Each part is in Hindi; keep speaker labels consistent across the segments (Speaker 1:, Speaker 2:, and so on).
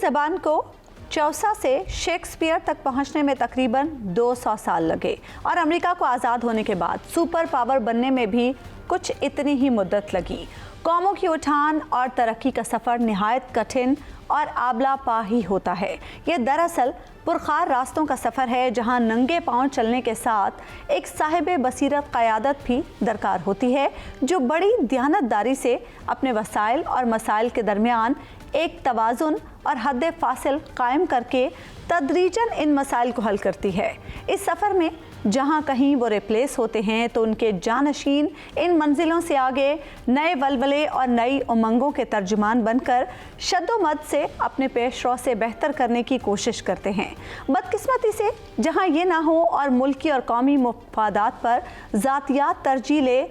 Speaker 1: ज़बान को चौसा से शेक्सपियर तक पहुंचने में तकरीबन 200 साल लगे और अमेरिका को आज़ाद होने के बाद सुपर पावर बनने में भी कुछ इतनी ही मुद्दत लगी। कौमों की उठान और तरक्की का सफ़र निहायत कठिन और आबला पा ही होता है। ये दरअसल पुरखार रास्तों का सफ़र है जहां नंगे पांव चलने के साथ एक साहिब बसीरत क़यादत भी दरकार होती है, जो बड़ी दयानतदारी से अपने वसाइल और मसाइल के दरमियान एक तवाज़ुन और हद फासिल कायम करके तदरीजन इन मसाइल को हल करती है। इस सफ़र में जहाँ कहीं वो रिप्लेस होते हैं तो उनके जानशीन इन मंजिलों से आगे नए वलवले और नई उमंगों के तर्जुमान बनकर शद्दोमद से अपने पेशरो से बेहतर करने की कोशिश करते हैं। बदकिस्मती से जहाँ ये ना हो और मुल्की और कौमी मफादात पर ज़ातियात तरजीह ले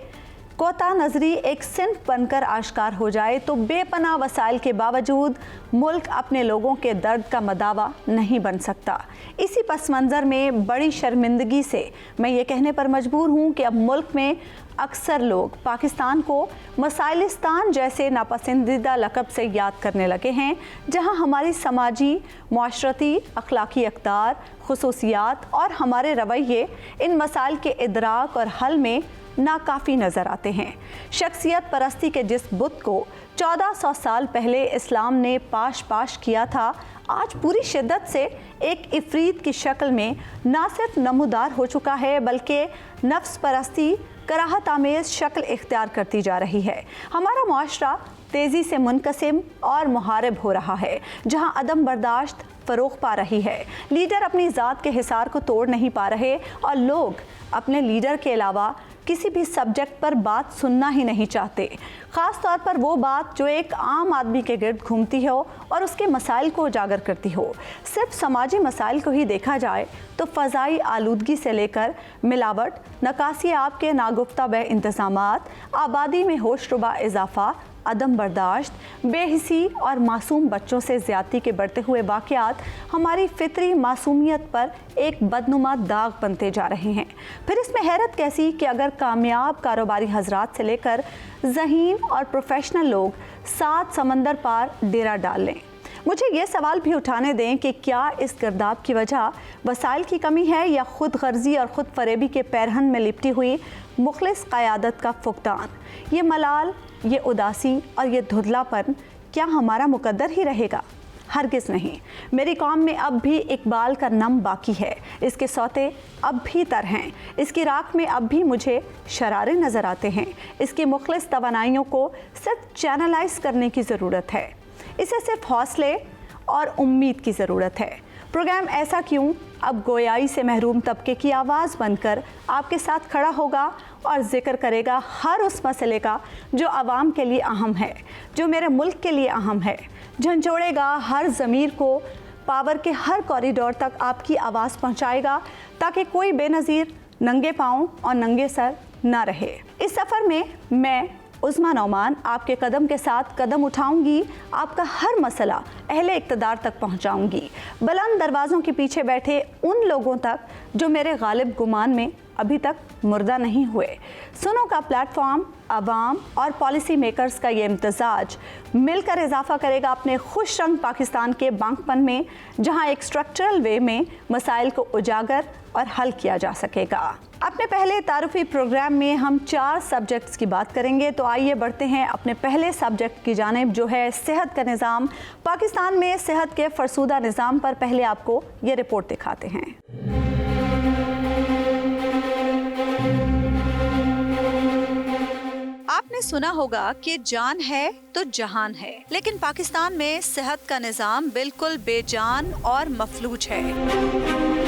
Speaker 1: कोता नजरी एक सिंफ बनकर आश्कार हो जाए तो बेपनाह वसाइल के बावजूद मुल्क अपने लोगों के दर्द का मदावा नहीं बन सकता। इसी पस मंज़र में बड़ी शर्मिंदगी से मैं ये कहने पर मजबूर हूँ कि अब मुल्क में अक्सर लोग पाकिस्तान को मसाइलिस्तान जैसे नापसंदीदा लक़ब से याद करने लगे हैं, जहाँ हमारी समाजी, मुआशरती, अखलाकी अक़दार, खुसूसियात और हमारे रवैये इन मसाइल के इदराक और हल में नाकाफ़ी नज़र आते हैं। शख्सियत परस्ती के जिस बुत को 1400 साल पहले इस्लाम ने पाश किया था, आज पूरी शिद्दत से एक इफ़रीत की शक्ल में ना सिर्फ नमूदार हो चुका है बल्कि नफ्स परस्ती कराहत आमेज़ शक्ल इख्तियार करती जा रही है। हमारा मुआशरा तेज़ी से मुनक़सिम और मुहारिब हो रहा है, जहाँ अदम बर्दाश्त फ़रोग़ पा रही है। लीडर अपनी ज़ात के हिसार को तोड़ नहीं पा रहे और लोग अपने लीडर के अलावा किसी भी सब्जेक्ट पर बात सुनना ही नहीं चाहते, ख़ास तौर पर वो बात जो एक आम आदमी के गिर्द घूमती हो और उसके मसाइल को उजागर करती हो। सिर्फ समाजी मसाइल को ही देखा जाए तो फ़ज़ाई आलूदगी से लेकर मिलावट, नकासी आब के नागुफ्ता बे इंतज़ामात, आबादी में होशरुबा इजाफ़ा, अदम बर्दाश्त, बेहिसी और मासूम बच्चों से ज़्यादती के बढ़ते हुए वाक़यात हमारी फितरी मासूमियत पर एक बदनुमा दाग बनते जा रहे हैं। फिर इसमें हैरत कैसी कि अगर कामयाब कारोबारी हजरात से लेकर ज़हीन और प्रोफेशनल लोग 7 समंदर पार डेरा डाल लें। मुझे ये सवाल भी उठाने दें कि क्या इस गिरदाब की वजह वसाइल की कमी है या खुद गर्जी और ख़ुद फरेबी के पैरहन में लिपटी हुई मुखलिस क़यादत का फुकदान। ये मलाल, ये उदासी और ये धुंधलापन क्या हमारा मुकद्दर ही रहेगा? हरगिज़ नहीं। मेरी कौम में अब भी इकबाल का नम बाकी है, इसके सौते अब भी तर हैं, इसकी राख में अब भी मुझे शरारे नज़र आते हैं। इसकी मुखलिस तवानाइयों को सिर्फ चैनलाइज करने की ज़रूरत है, इसे सिर्फ हौसले और उम्मीद की ज़रूरत है। प्रोग्राम ऐसा क्यों अब गोयाई से महरूम तबके की आवाज़ बनकर आपके साथ खड़ा होगा और जिक्र करेगा हर उस मसले का जो आवाम के लिए अहम है, जो मेरे मुल्क के लिए अहम है, झंझोड़ेगा हर ज़मीर को, पावर के हर कॉरिडोर तक आपकी आवाज़ पहुंचाएगा ताकि कोई बेनज़ीर नंगे पाँव और नंगे सर ना रहे। इस सफ़र में मैं उस्मा नौमान आपके कदम के साथ कदम उठाऊंगी, आपका हर मसला अहले इक़्तिदार तक पहुंचाऊंगी, बुलंद दरवाज़ों के पीछे बैठे उन लोगों तक जो मेरे गालिब गुमान में अभी तक मुर्दा नहीं हुए। सुनो का प्लेटफॉर्म आवाम और पॉलिसी मेकर्स का ये इम्तजाज मिलकर इजाफा करेगा अपने खुश रंग पाकिस्तान के बांकपन में, जहां एक स्ट्रक्चरल वे में मसाइल को उजागर और हल किया जा सकेगा। अपने पहले तारुफी प्रोग्राम में हम 4 सब्जेक्ट्स की बात करेंगे, तो आइए बढ़ते हैं अपने पहले सब्जेक्ट की जानिब, जो है सेहत का निज़ाम। पाकिस्तान में सेहत के फरसूदा निज़ाम पर पहले आपको ये रिपोर्ट दिखाते हैं। आपने सुना होगा कि जान है तो जहान है, लेकिन पाकिस्तान में सेहत का निज़ाम बिल्कुल बेजान और मफलूज है।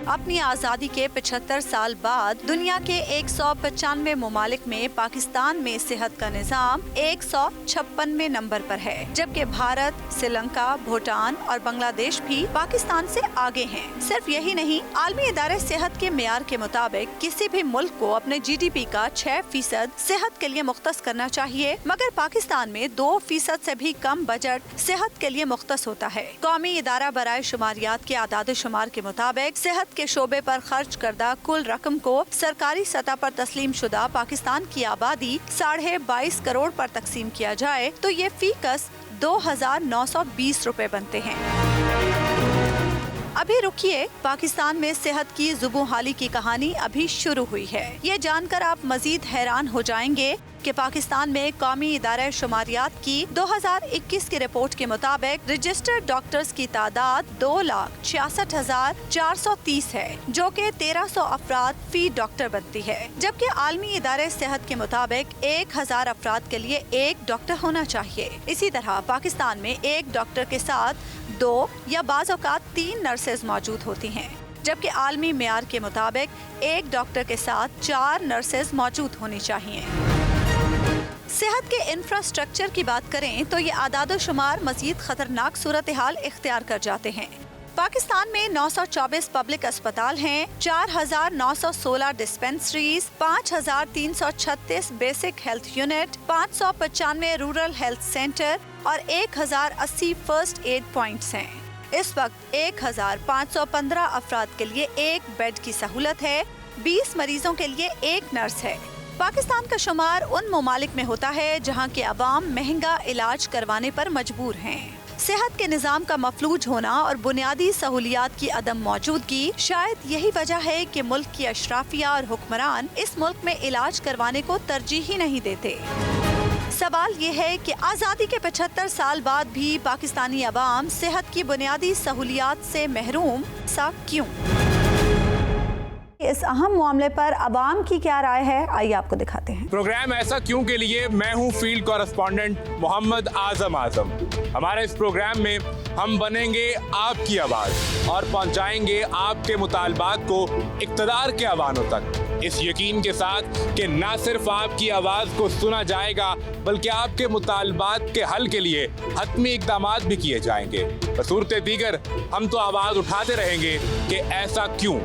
Speaker 1: अपनी आज़ादी के 75 साल बाद दुनिया के 195 ममालिक में पाकिस्तान में सेहत का निज़ाम 156वें नंबर पर है, जबकि भारत, श्रीलंका, भूटान और बांग्लादेश भी पाकिस्तान से आगे हैं। सिर्फ यही नहीं, आलमी इदारे सेहत के मेयार के मुताबिक किसी भी मुल्क को अपने GDP का 6% सेहत के लिए मुख्तस करना चाहिए, मगर पाकिस्तान में 2% से भी कम बजट सेहत के लिए मुख्तस होता है। कौमी इदारा बराए शुमारियात के आदाद शुमार के मुताबिक सेहत के शोबे पर खर्च करदा कुल रकम को सरकारी सतह पर तस्लीम शुदा पाकिस्तान की आबादी 22.5 करोड़ पर तकसीम किया जाए तो ये फीकस 2,920 रुपए बनते हैं। अभी रुकिए, पाकिस्तान में सेहत की जुबूहाली की कहानी अभी शुरू हुई है। ये जानकर आप मजीद हैरान हो जाएंगे कि पाकिस्तान में कौमी इदारे शुमारियात की 2021 की रिपोर्ट के मुताबिक रजिस्टर्ड डॉक्टर्स की तादाद 2,66,430 है, जो कि 1300 अफराद फी डॉक्टर बनती है, जबकि आलमी इदारे सेहत के मुताबिक 1,000 अफराद के लिए एक डॉक्टर होना चाहिए। इसी तरह पाकिस्तान में एक डॉक्टर के साथ 2 या बाज़ औक़ात 3 नर्सेज मौजूद होती हैं, जबकि आलमी मेयार के मुताबिक एक डॉक्टर के साथ 4 नर्सेज मौजूद होनी चाहिए। सेहत के इंफ्रास्ट्रक्चर की बात करें तो ये आदाद-ओ-शुमार मजीद खतरनाक सूरत हाल इख्तियार कर जाते हैं। पाकिस्तान में 924 पब्लिक अस्पताल हैं, 4,916 dispensaries, 5,336 basic health unit, 595 rural health centre और 1,080 फर्स्ट एड पॉइंट्स हैं। इस वक्त 1,515 अफराद के लिए एक बेड की सहूलत है, 20 मरीजों के लिए एक नर्स है। पाकिस्तान का शुमार उन ममालिक में होता है जहाँ के अवाम महंगा इलाज करवाने पर मजबूर हैं। सेहत के निज़ाम का मफलूज होना और बुनियादी सहूलियात की अदम मौजूदगी शायद यही वजह है कि मुल्क की अशराफिया और हुक्मरान इस मुल्क में इलाज करवाने को तरजीह ही नहीं देते। सवाल ये है कि आज़ादी के 75 साल बाद भी पाकिस्तानी अवाम सेहत की बुनियादी सहूलियात से महरूम सा क्यों? इस अहम मामले पर अवाम की क्या राय है, आइए आपको दिखाते हैं।
Speaker 2: प्रोग्राम ऐसा क्यों के लिए मैं हूं फील्ड कॉरेस्पॉन्डेंट मोहम्मद आजम। हमारे इस प्रोग्राम में हम बनेंगे आपकी आवाज़ और पहुंचाएंगे आपके मुतालबात को इक़्तिदार के अवानों तक, इस यकीन के साथ कि न सिर्फ आपकी आवाज़ को सुना जाएगा बल्कि आपके मुतालबात के हल के लिए हतमी इक़दामात भी किए जाएंगे। बसूरत दीगर हम तो आवाज़ उठाते रहेंगे कि ऐसा क्यों।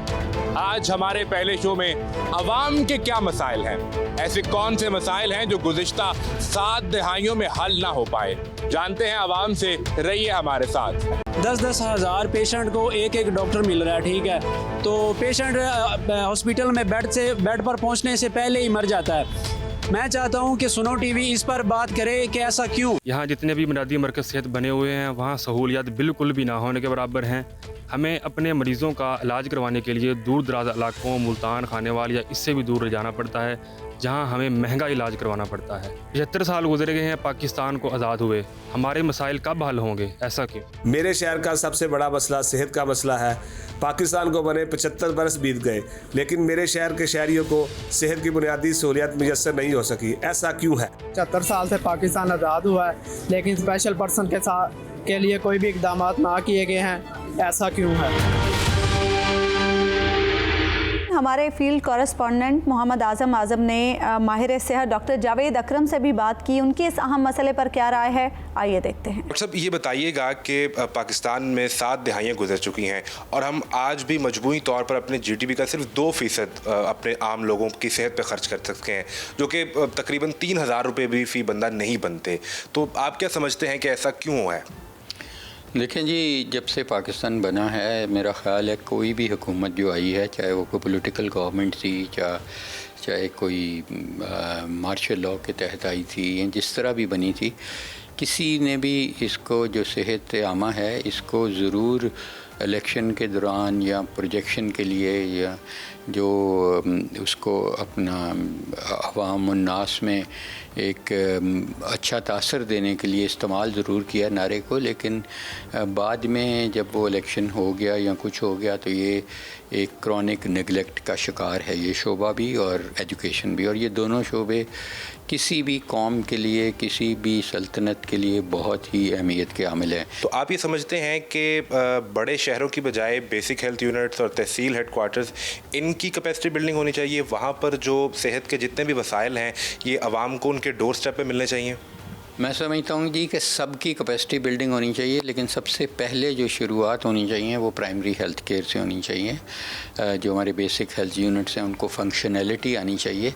Speaker 2: आज हमारे पहले शो में अवाम के क्या मसाइल हैं, ऐसे कौन से मसाइल हैं जो गुज़िश्ता 7 दहाइयों में हल ना हो पाए, जानते हैं अवाम से। रहिए हमारे साथ।
Speaker 3: 10-10 हज़ार पेशेंट को एक डॉक्टर मिल रहा है, ठीक है, तो पेशेंट हॉस्पिटल में बेड पर पहुंचने से पहले ही मर जाता है। मैं चाहता हूं कि सुनो टीवी इस पर बात करे कि ऐसा क्यों।
Speaker 4: यहाँ जितने भी बुनियादी मरकज़ सेहत बने हुए हैं वहाँ सहूलियात बिल्कुल भी ना होने के बराबर हैं। हमें अपने मरीज़ों का इलाज करवाने के लिए दूर दराज इलाकों, मुल्तान, खानेवाल या इससे भी दूर जाना पड़ता है, जहां हमें महंगा इलाज करवाना पड़ता है। 75 साल गुजरे गए हैं पाकिस्तान को आज़ाद हुए, हमारे मसाइल कब हल होंगे, ऐसा क्यों?
Speaker 5: मेरे शहर का सबसे बड़ा मसला सेहत का मसला है। पाकिस्तान को बने 75 बरस बीत गए, लेकिन मेरे शहर के शहरियों को सेहत की बुनियादी सहूलियत मुयस्सर नहीं हो सकी। ऐसा क्यों है?
Speaker 6: 75 साल से पाकिस्तान आज़ाद हुआ है, लेकिन स्पेशल पर्सन के लिए कोई भी इकदाम ना किए गए हैं। ऐसा क्यों है?
Speaker 1: हमारे फील्ड कॉरेस्पॉन्डेंट मोहम्मद आज़म ने माहिर सेहत डॉक्टर जावेद अकरम से भी बात की। उनकी इस अहम मसले पर क्या राय है, आइए देखते हैं।
Speaker 7: डॉक्टर साहब, ये बताइएगा कि पाकिस्तान में 7 दहाइयाँ गुजर चुकी हैं और हम आज भी मजबूरी तौर पर अपने GDP का सिर्फ 2% अपने आम लोगों की सेहत पर खर्च कर सकते हैं, जो कि तकरीबन 3,000 रुपये भी फ़ी बंदा नहीं बनते। तो आप क्या समझते हैं कि ऐसा क्यों है?
Speaker 8: देखें जी, जब से पाकिस्तान बना है मेरा ख़्याल है कोई भी हुकूमत जो आई है, चाहे वो कोई पॉलिटिकल गवर्नमेंट थी, चाहे कोई मार्शल लॉ के तहत आई थी या जिस तरह भी बनी थी, किसी ने भी इसको जो सेहत आमा है इसको ज़रूर इलेक्शन के दौरान या प्रोजेक्शन के लिए या जो उसको अपना अवाम उन्नास में एक अच्छा तासर देने के लिए इस्तेमाल ज़रूर किया नारे को, लेकिन बाद में जब वो इलेक्शन हो गया या कुछ हो गया तो ये एक क्रॉनिक नेगलेक्ट का शिकार है ये शोबा भी और एजुकेशन भी। और ये दोनों शोबे किसी भी कौम के लिए, किसी भी सल्तनत के लिए बहुत ही अहमियत के हामिल हैं।
Speaker 7: तो आप ये समझते हैं कि बड़े शहरों की बजाय बेसिक हेल्थ यूनिट्स और तहसील हेडक्वार्टर्स इनकी कैपेसिटी बिल्डिंग होनी चाहिए, वहाँ पर जो सेहत के जितने भी वसाइल हैं ये आवाम को उनके डोर स्टेप पे मिलने चाहिए?
Speaker 8: मैं समझता हूँ जी कि सबकी कैपेसिटी बिल्डिंग होनी चाहिए, लेकिन सबसे पहले जो शुरुआत होनी चाहिए वो प्राइमरी हेल्थ केयर से होनी चाहिए। जो हमारे बेसिक हेल्थ यूनिट्स हैं उनको फंक्शनैलिटी आनी चाहिए।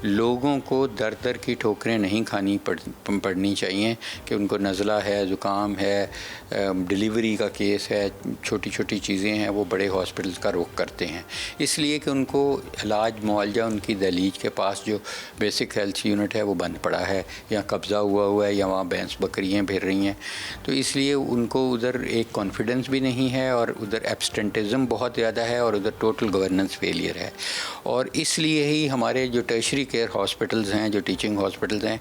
Speaker 8: लोगों को दर दर की ठोकरें नहीं खानी पड़नी चाहिए कि उनको नज़ला है, ज़ुकाम है, डिलीवरी का केस है, छोटी छोटी चीज़ें हैं, वो बड़े हॉस्पिटल्स का रुख करते हैं, इसलिए कि उनको इलाज मुआवजा उनकी दहलीज के पास जो बेसिक हेल्थ यूनिट है वो बंद पड़ा है या कब्ज़ा हुआ है या वहाँ भैंस बकरियाँ फिर रही हैं, तो इसलिए उनको उधर एक कॉन्फिडेंस भी नहीं है और उधर एब्सटेंटिज़म बहुत ज़्यादा है और उधर टोटल गवर्नेंस फेलियर है। और इसलिए ही हमारे जो टर्शरी केयर हॉस्पिटल्स हैं, जो टीचिंग हॉस्पिटल्स हैं,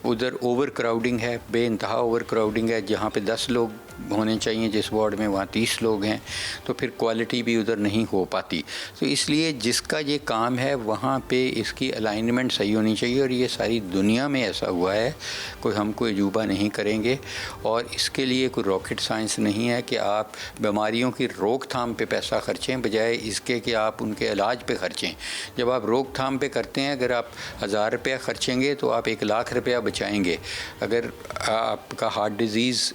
Speaker 8: उधर ओवर क्राउडिंग है, बेइंतहा ओवर क्राउडिंग है। जहाँ पे 10 लोग होने चाहिए जिस वार्ड में, वहाँ 30 लोग हैं, तो फिर क्वालिटी भी उधर नहीं हो पाती। तो इसलिए जिसका ये काम है वहाँ पे इसकी अलाइनमेंट सही होनी चाहिए और ये सारी दुनिया में ऐसा हुआ है, कोई हम कोई अजूबा नहीं करेंगे। और इसके लिए कोई रॉकेट साइंस नहीं है कि आप बीमारियों की रोकथाम पे पैसा खर्चें बजाय इसके कि आप उनके इलाज पे खर्चें। जब आप रोकथाम पे करते हैं, अगर आप 1000 रुपया खर्चेंगे तो आप 1 लाख रुपया बचाएंगे। अगर आपका हार्ट डिज़ीज़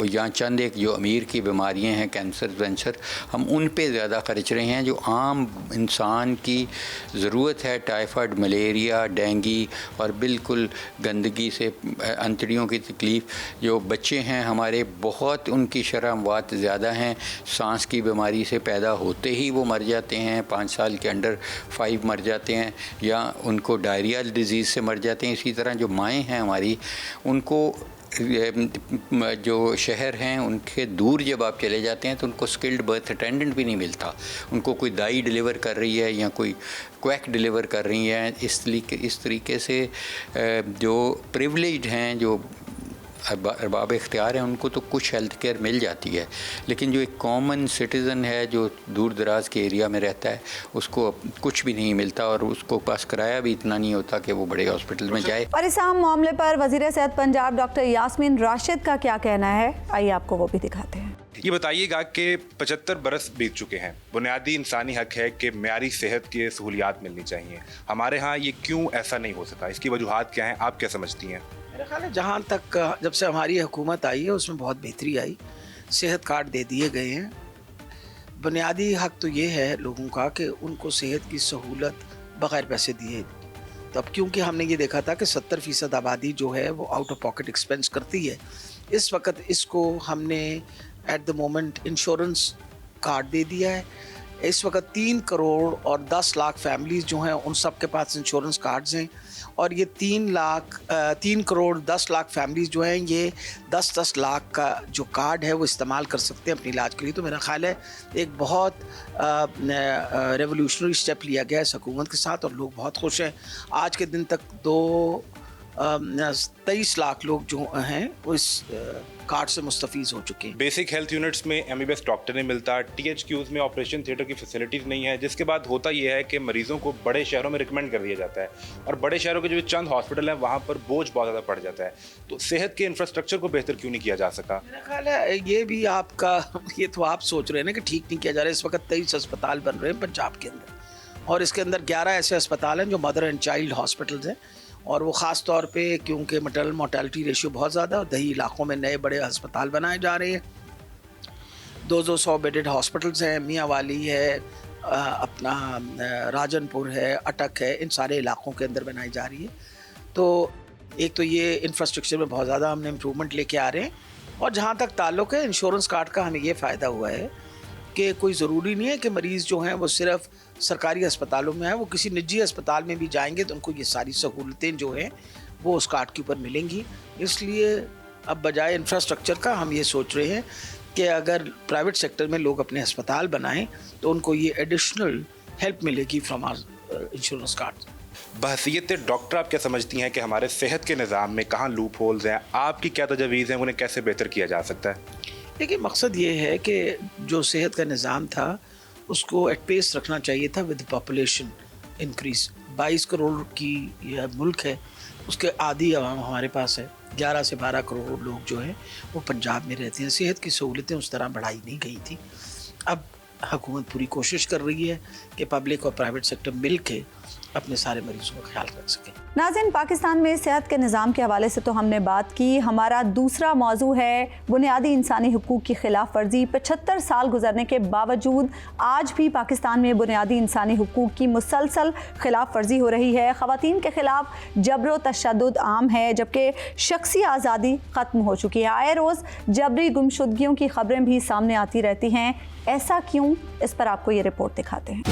Speaker 8: या चंद एक जो अमीर की बीमारियां हैं, कैंसर वैंसर, हम उन पे ज़्यादा खर्च रहे हैं। जो आम इंसान की ज़रूरत है, टाइफाइड, मलेरिया, डेंगू और बिल्कुल गंदगी से अंतड़ियों की तकलीफ़, जो बच्चे हैं हमारे बहुत उनकी शरह अमवात ज़्यादा हैं। सांस की बीमारी से पैदा होते ही वो मर जाते हैं, 5 साल के अंडर 5 मर जाते हैं, या उनको डायरिया डिज़ीज़ से मर जाते हैं। इसी तरह जो माएँ हैं हमारी, उनको जो शहर हैं उनके दूर जब आप चले जाते हैं तो उनको स्किल्ड बर्थ अटेंडेंट भी नहीं मिलता। उनको कोई दाई डिलीवर कर रही है या कोई क्वैक डिलीवर कर रही है। इस तरीके से जो प्रिविलेज्ड हैं, जो अरबाब इख्तियार हैं, उनको तो कुछ हेल्थ केयर मिल जाती है, लेकिन जो एक कॉमन सिटीज़न है जो दूर दराज के एरिया में रहता है, उसको कुछ भी नहीं मिलता और उसको पास किराया भी इतना नहीं होता कि वो बड़े हॉस्पिटल में जाए।
Speaker 1: और इस अहम मामले पर वज़ीर सेहत पंजाब डॉक्टर यास्मीन राशिद का क्या कहना है, आइए आपको वो भी दिखाते हैं।
Speaker 7: ये बताइएगा कि 75 बरस बीत चुके हैं। बुनियादी इंसानी हक है कि मेयारी सेहत की सहूलियात मिलनी चाहिए। हमारे यहाँ ये क्यों ऐसा नहीं हो सका? इसकी वजूहात क्या हैं, आप क्या समझती हैं?
Speaker 9: मेरा ख्याल है जहाँ तक जब से हमारी हुकूमत आई है उसमें बहुत बेहतरी आई। सेहत कार्ड दे दिए गए हैं। बुनियादी हक तो ये है लोगों का कि उनको सेहत की सहूलत बग़ैर पैसे दिए। तो अब क्योंकि हमने ये देखा था कि 70% आबादी जो है वो आउट ऑफ पॉकेट एक्सपेंस करती है, इस वक्त इसको हमने at the moment insurance card दे दिया है। इस वक्त 3 करोड़ और 10 लाख फैमिलीज़ जो हैं उन सब के पास इंश्योरेंस कार्ड्स हैं और ये 3 करोड़ 10 लाख फैमिलीज़ जो हैं ये 10-10 लाख का जो कार्ड है वो इस्तेमाल कर सकते हैं अपने इलाज के लिए। तो मेरा ख्याल है एक बहुत रेवोल्यूशनरी स्टेप लिया गया है इस हुकूमत के साथ और लोग बहुत खुश हैं। आज के दिन तक 23 लाख लोग जो हैं वो इस कार्ड से मुस्तफ़ीज़ हो चुके हैं।
Speaker 7: बेसिक हेल्थ यूनिट्स में एमबीबीएस डॉक्टर नहीं मिलता, THQs में ऑपरेशन थिएटर की फैसिलिटीज़ नहीं है, जिसके बाद होता यह है कि मरीजों को बड़े शहरों में रिकमेंड कर दिया जाता है और बड़े शहरों के जो चंद हॉस्पिटल हैं वहाँ पर बोझ बहुत ज़्यादा पड़ जाता है। तो सेहत के इंफ्रास्ट्रक्चर को बेहतर क्यों नहीं किया जा सका?
Speaker 9: मेरा ख्याल है ये भी आपका, ये तो आप सोच रहे हैं ना कि ठीक नहीं किया जा रहा है। इस वक्त 23 अस्पताल बन रहे हैं पंजाब के अंदर और इसके अंदर 11 ऐसे अस्पताल हैं जो मदर एंड चाइल्ड हॉस्पिटल्स हैं और वो ख़ास तौर पे क्योंकि मैटरनल मोर्टेलिटी रेशियो बहुत ज़्यादा और दही इलाकों में नए बड़े अस्पताल बनाए जा रहे हैं। 200 बेडेड हॉस्पिटल्स हैं, मियाँ वाली है, अपना राजनपुर है, अटक है, इन सारे इलाकों के अंदर बनाई जा रही है। तो एक तो ये इंफ्रास्ट्रक्चर में बहुत ज़्यादा हमने इम्प्रूवमेंट लेके आ रहे हैं और जहाँ तक ताल्लुक़ है इंश्योरेंस कार्ड का, हमें ये फ़ायदा हुआ है कि कोई ज़रूरी नहीं है कि मरीज़ जो हैं वो सिर्फ सरकारी अस्पतालों में है, वो किसी निजी अस्पताल में भी जाएंगे तो उनको ये सारी सहूलतें जो हैं वो उस कार्ड के ऊपर मिलेंगी। इसलिए अब बजाय इंफ्रास्ट्रक्चर का हम ये सोच रहे हैं कि अगर प्राइवेट सेक्टर में लोग अपने अस्पताल बनाएं तो उनको ये एडिशनल हेल्प मिलेगी फ्रॉम आवर इंश्योरेंस कार्ड।
Speaker 7: बहसीयत डॉक्टर आप क्या समझती हैं कि हमारे सेहत के निज़ाम में कहाँ लूप होल्स हैं? आपकी क्या तजवीज़ हैं, उन्हें कैसे बेहतर किया जा सकता है?
Speaker 9: देखिए, मकसद ये है कि जो सेहत का निज़ाम था उसको एट पेस रखना चाहिए था विद पॉपुलेशन इंक्रीज़। 22 करोड़ की यह मुल्क है, उसके आधी आवाम हमारे पास है। 11 से 12 करोड़ लोग जो हैं वो पंजाब में रहते हैं। सेहत की सहूलतें उस तरह बढ़ाई नहीं गई थी। अब हुकूमत पूरी कोशिश कर रही है कि पब्लिक और प्राइवेट सेक्टर मिल के अपने सारे मरीजों का ख्याल रख सकें।
Speaker 1: नाज़रीन, पाकिस्तान में सेहत के निज़ाम के हवाले से तो हमने बात की। हमारा दूसरा मौजू है बुनियादी इंसानी हुकूक की खिलाफ वर्जी। 75 साल गुजरने के बावजूद आज भी पाकिस्तान में बुनियादी इंसानी हुकूक की मुसलसल खिलाफ वर्जी हो रही है। ख़वातीन के ख़िलाफ़ जबर तशद्दुद आम है जबकि शख्सी आज़ादी ख़त्म हो चुकी है। आए रोज़ जबरी गुमशुदगियों की ख़बरें भी सामने आती रहती हैं। ऐसा क्यों, इस पर आपको ये रिपोर्ट दिखाते हैं।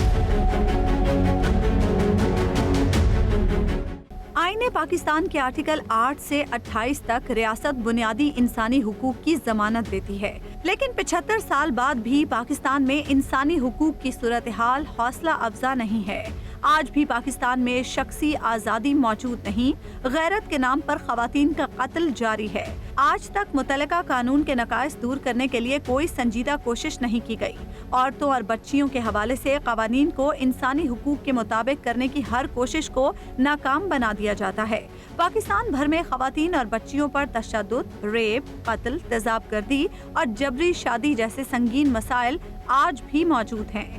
Speaker 1: आईन पाकिस्तान के आर्टिकल 8 से 28 तक रियासत बुनियादी इंसानी हुकूक की जमानत देती है, लेकिन 75 साल बाद भी पाकिस्तान में इंसानी हुकूक की सूरत हाल हौसला अफजा नहीं है। आज भी पाकिस्तान में शख्सी आज़ादी मौजूद नहीं, गैरत के नाम पर खवातीन का कत्ल जारी है। आज तक मुतलका कानून के नकाइस दूर करने के लिए कोई संजीदा कोशिश नहीं की गई। औरतों और बच्चियों के हवाले से कवानीन को इंसानी हुकूक के मुताबिक करने की हर कोशिश को नाकाम बना दिया जाता है। पाकिस्तान भर में खवातीन और बच्चियों पर तशद्दुद, रेप, कत्ल, तेजाबगर्दी और जबरी शादी जैसे संगीन मसाइल आज भी मौजूद हैं।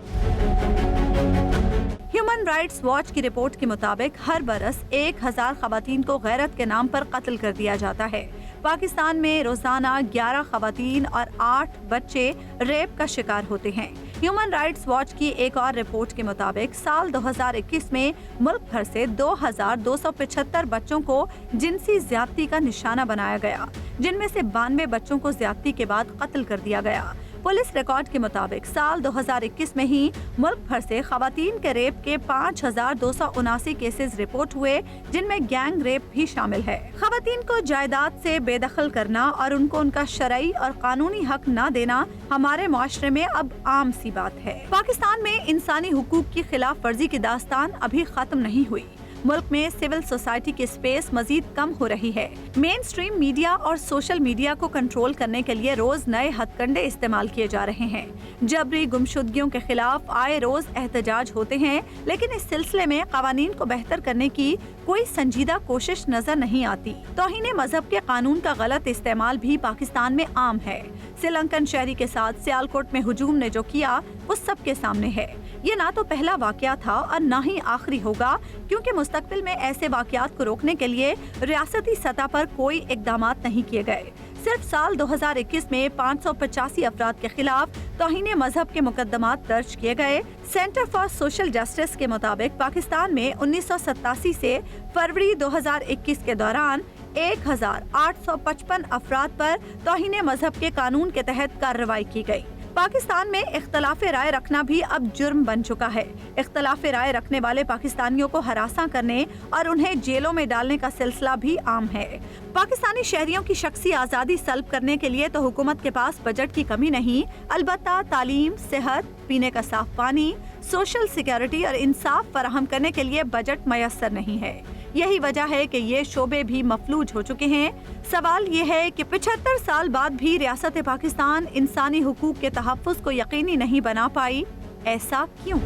Speaker 1: ह्यूमन राइट्स वॉच की रिपोर्ट के मुताबिक हर बरस 1000 खवातीन को गैरत के नाम पर कत्ल कर दिया जाता है। पाकिस्तान में रोजाना 11 खवातीन और 8 बच्चे रेप का शिकार होते हैं। ह्यूमन राइट्स वॉच की एक और रिपोर्ट के मुताबिक साल 2021 में मुल्क भर से 2275 बच्चों को जिनसी ज्यादती का निशाना बनाया गया, जिनमें से 92 बच्चों को ज्यादती के बाद कत्ल कर दिया गया। पुलिस रिकॉर्ड के मुताबिक साल 2021 में ही मुल्क भर से खवातीन के रेप के 5279 केसेस रिपोर्ट हुए, जिनमें गैंग रेप भी शामिल है। खवातीन को जायदाद से बेदखल करना और उनको उनका शरई और कानूनी हक न देना हमारे मुआशरे में अब आम सी बात है। पाकिस्तान में इंसानी हुकूक की खिलाफ वर्जी की दास्तान अभी खत्म नहीं हुई। मुल्क में सिविल सोसाइटी की स्पेस मजीद कम हो रही है। मेन स्ट्रीम मीडिया और सोशल मीडिया को कंट्रोल करने के लिए रोज नए हथकंडे इस्तेमाल किए जा रहे हैं। जबरी गुमशुदगियों के खिलाफ आए रोज एहतजाज होते हैं, लेकिन इस सिलसिले में कवानीन को बेहतर करने की कोई संजीदा कोशिश नजर नहीं आती। तौहीन मजहब के कानून का गलत इस्तेमाल भी पाकिस्तान में आम है। श्रीलंकन शहरी के साथ सियालकोट में हुजूम ने जो किया वो सबके सामने है। ये ना तो पहला वाकया था और ना ही आखिरी होगा, क्योंकि मुस्तकबिल में ऐसे वाकयात को रोकने के लिए रियासती सतह पर कोई इकदामात नहीं किए गए। सिर्फ साल 2021 में 585 अफराद के खिलाफ तौहीन मजहब के मुकदमात दर्ज किए गए। सेंटर फॉर सोशल जस्टिस के मुताबिक पाकिस्तान में 1987 से फरवरी 2021 के दौरान 1855 अफराद पर तौहीन मजहब के कानून के तहत कार्रवाई की गई। पाकिस्तान में इख्तलाफ राय रखना भी अब जुर्म बन चुका है। इख्तलाफ राय रखने वाले पाकिस्तानियों को हरासा करने और उन्हें जेलों में डालने का सिलसिला भी आम है। पाकिस्तानी शहरियों की शख्सी आज़ादी सल्ब करने के लिए तो हुकूमत के पास बजट की कमी नहीं, अलबत्ता तालीम, सेहत, पीने का साफ पानी, सोशल सिक्योरिटी और इंसाफ फराहम करने के लिए बजट मयस्सर नहीं है। यही वजह है कि ये शोबे भी मफलूज हो चुके हैं। सवाल ये है कि 75 साल बाद भी रियासत पाकिस्तान इंसानी हुकूक के तहफ़्फ़ुज़ को यकीनी नहीं बना पाई। ऐसा क्यों?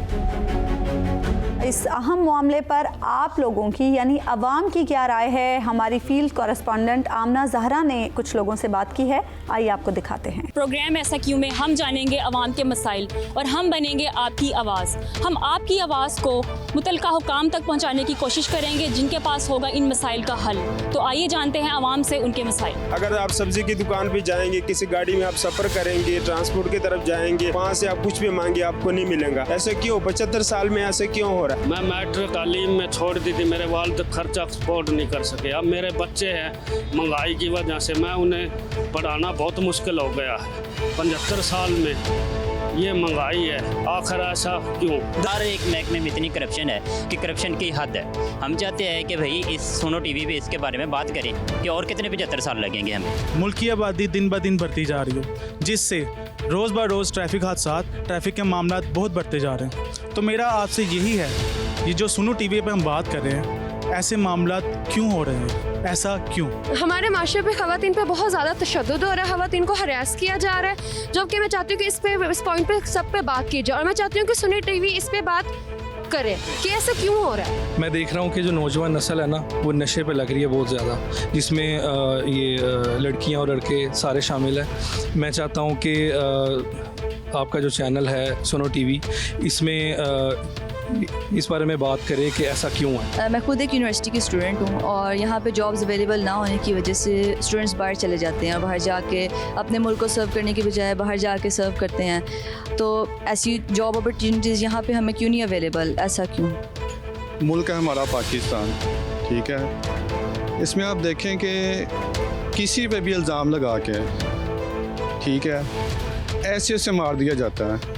Speaker 1: इस अहम मामले पर आप लोगों की यानी अवाम की क्या राय है? हमारी फील्ड कॉरेस्पॉन्डेंट आमना जहरा ने कुछ लोगों से बात की है, आइए आपको दिखाते हैं।
Speaker 10: प्रोग्राम ऐसा क्यों में हम जानेंगे अवाम के मसाइल और हम बनेंगे आपकी आवाज़। हम आपकी आवाज़ को मुतलका हुकाम तक पहुँचाने की कोशिश करेंगे, जिनके पास होगा इन मसाइल का हल। तो आइए जानते हैं अवाम से उनके मसाइल।
Speaker 11: अगर आप सब्जी की दुकान पर जाएंगे, किसी गाड़ी में आप सफ़र करेंगे, ट्रांसपोर्ट की तरफ जाएंगे, वहाँ से आप कुछ भी मांगे आपको नहीं मिलेगा। ऐसे क्यों? 75 साल में ऐसे क्यों हो रहा है?
Speaker 3: मैं मैट्रिक तालीम में छोड़ दी थी, मेरे वालिद खर्चा सपोर्ट नहीं कर सके। अब मेरे बच्चे हैं, महंगाई की वजह से मैं उन्हें पढ़ाना बहुत मुश्किल हो गया है। 75 साल में ये महंगाई है, आखिर ऐसा क्यों?
Speaker 12: हर एक महकमे में इतनी करप्शन है कि करप्शन की हद है। हम चाहते हैं कि भाई इस सुनो टीवी पे इसके बारे में बात करें कि और कितने 75 साल लगेंगे हमें।
Speaker 13: मुल्क की आबादी दिन ब दिन बढ़ती जा रही है, जिससे रोज़ ब रोज़ ट्रैफिक हादसा, ट्रैफिक के मामला बहुत बढ़ते जा रहे हैं। तो मेरा आपसे यही है, ये जो सुनो टीवी पे हम बात कर रहे हैं, ऐसे मामला क्यों हो रहे हैं? ऐसा क्यों?
Speaker 14: हमारे माशरे पे ख़वातीन पे बहुत ज़्यादा तशद्दुद हो रहा है, ख़वातीन को हरास किया जा रहा है, जबकि मैं चाहती हूँ कि इस पॉइंट पे सब पे बात की जाए, और मैं चाहती हूँ कि सुनो टीवी इस पे बात करे कि ऐसा क्यों हो रहा है।
Speaker 15: मैं देख रहा हूँ कि जो नौजवान नस्ल है ना, वो नशे पे लग रही है बहुत ज़्यादा, जिसमें ये लड़कियाँ और लड़के सारे शामिल हैं। मैं चाहता हूँ कि आपका जो चैनल है सुनो टीवी, इसमें इस बारे में बात करें कि ऐसा क्यों है।
Speaker 16: मैं खुद एक यूनिवर्सिटी की स्टूडेंट हूँ और यहाँ पे जॉब्स अवेलेबल ना होने की वजह से स्टूडेंट्स बाहर चले जाते हैं और बाहर जाके अपने मुल्क को सर्व करने की बजाय बाहर जाके सर्व करते हैं। तो ऐसी जॉब अपॉर्चुनिटीज़ यहाँ पे हमें क्यों नहीं अवेलेबल? ऐसा क्यों?
Speaker 17: मुल्क है हमारा पाकिस्तान, ठीक है, इसमें आप देखें कि किसी पे भी इल्ज़ाम लगा के, ठीक है, ऐसे मार दिया जाता है।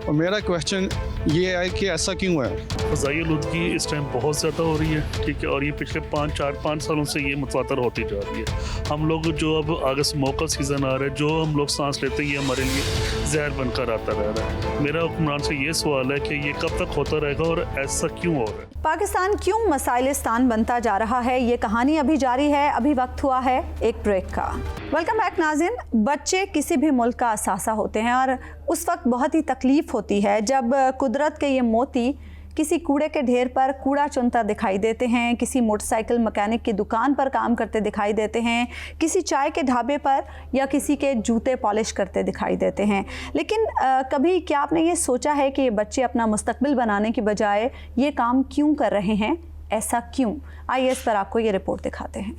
Speaker 17: और मेरा क्वेश्चन ये है कि ऐसा क्यों है।
Speaker 18: फ़ज़ाई आलूदगी इस टाइम बहुत ज़्यादा हो रही है, ठीक है, और ये पिछले 5 सालों से ये मुतवातर होती जा रही है। हम लोग जो अब आगे स्मोक का सीज़न आ रहा है, जो हम लोग सांस लेते हैं ये हमारे लिए जहर बनकर आता रह रहा है। मेरा हुक्मरान से ये सवाल है कि ये कब तक होता रहेगा और ऐसा क्यों हो रहा है।
Speaker 1: पाकिस्तान क्यों मसाइलिस्तान बनता जा रहा है, ये कहानी अभी जारी है। अभी वक्त हुआ है एक ब्रेक का। वेलकम बैक नाज़रीन। बच्चे किसी भी मुल्क का असासा होते हैं और उस वक्त बहुत ही तकलीफ होती है जब कुदरत के ये मोती किसी कूड़े के ढेर पर कूड़ा चुनता दिखाई देते हैं, किसी मोटरसाइकिल मैकेनिक की दुकान पर काम करते दिखाई देते हैं, किसी चाय के ढाबे पर या किसी के जूते पॉलिश करते दिखाई देते हैं। लेकिन कभी क्या आपने ये सोचा है कि ये बच्चे अपना मुस्तकबिल बनाने की बजाय ये काम क्यों कर रहे हैं? ऐसा क्यों? आइए इस पर आपको ये रिपोर्ट दिखाते हैं।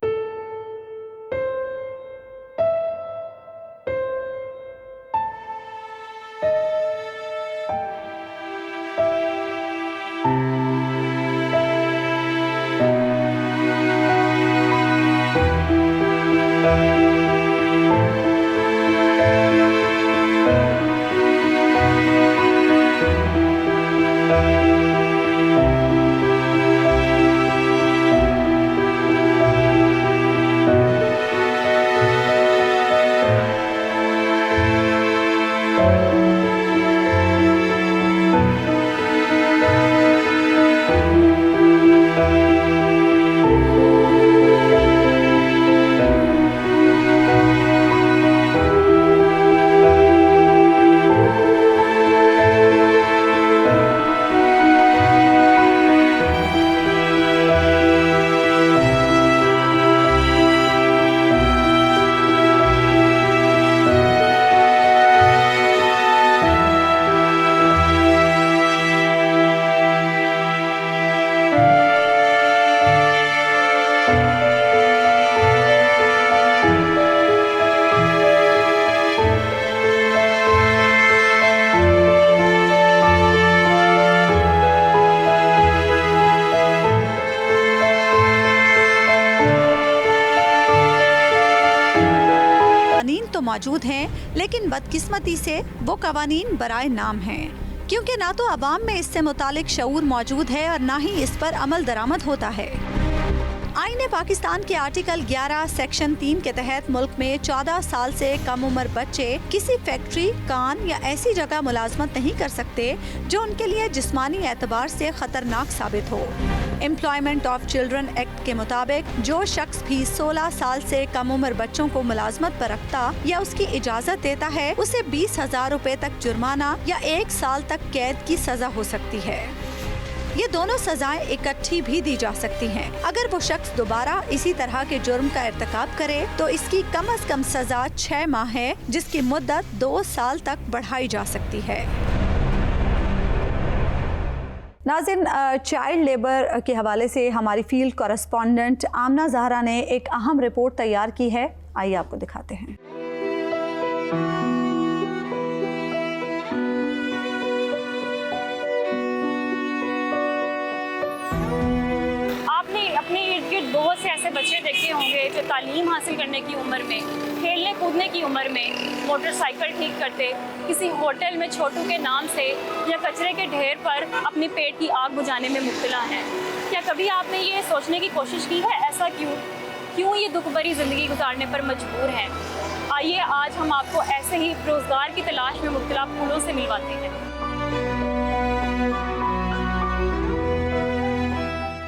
Speaker 1: मौजूद हैं, लेकिन बदकिस्मती से वो कवानीन बराए नाम हैं, क्योंकि ना तो अवाम में इससे मुतालिक शऊर मौजूद है और ना ही इस पर अमल दरामद होता है। आईने पाकिस्तान के आर्टिकल 11 सेक्शन 3 के तहत मुल्क में 14 साल से कम उम्र बच्चे किसी फैक्ट्री, कान या ऐसी जगह मुलाजमत नहीं कर सकते जो उनके लिए जिस्मानी एतबार से खतरनाक साबित हो। एम्प्लॉयमेंट ऑफ चिल्ड्रन एक्ट के मुताबिक जो शख्स भी 16 साल से कम उम्र बच्चों को मुलाजमत पर रखता या उसकी इजाजत देता है, उसे 20,000 रुपए तक जुर्माना या 1 साल तक कैद की सजा हो सकती है। ये दोनों सजाएं इकट्ठी भी दी जा सकती हैं। अगर वो शख्स दोबारा इसी तरह के जुर्म का इर्तिकाब करे तो इसकी कम से कम सजा 6 माह है, जिसकी मुद्दत 2 साल तक बढ़ाई जा सकती है। नाज़रीन, चाइल्ड लेबर के हवाले से हमारी फील्ड कॉरेस्पॉन्डेंट आमना ज़हरा ने एक अहम रिपोर्ट तैयार की है। आइए आपको दिखाते हैं।
Speaker 10: आपने अपने इर्द गिर्द बहुत से ऐसे बच्चे देखे होंगे जो तालीम हासिल करने की उम्र में, खेलने कूदने की उम्र में मोटरसाइकिल ठीक करते, किसी होटल में छोटू के नाम से या कचरे के ढेर पर अपने पेट की आग बुझाने में मुब्तला हैं। क्या कभी आपने ये सोचने की कोशिश की है ऐसा क्यों ये दुख भरी ज़िंदगी गुजारने पर मजबूर हैं? आइए आज हम आपको ऐसे ही रोज़गार की तलाश में मुब्तला फूलों से मिलवाते हैं।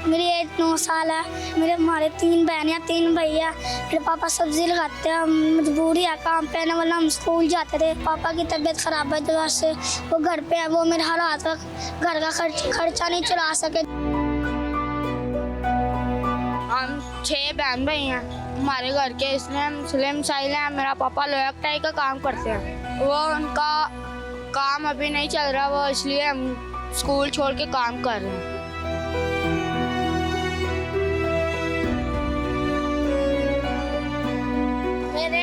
Speaker 19: मेरी एज 9 साल है। हमारे 3 बहनें 3 भैया। मेरे पापा सब्जी लगाते हैं, मजबूरी है काम पे ना, वरना हम स्कूल जाते थे। पापा की तबीयत खराब है तो से वो घर पे है, वो मेरे हालात का घर का खर्चा नहीं चला सके।
Speaker 20: हम 6 बहन भाई हैं हमारे घर के, इसमें मुस्लिम साहिल हैं। मेरा पापा लोहा कटाई का काम करते हैं, वो उनका काम अभी नहीं चल रहा, वो इसलिए हम स्कूल छोड़ के काम कर रहे हैं।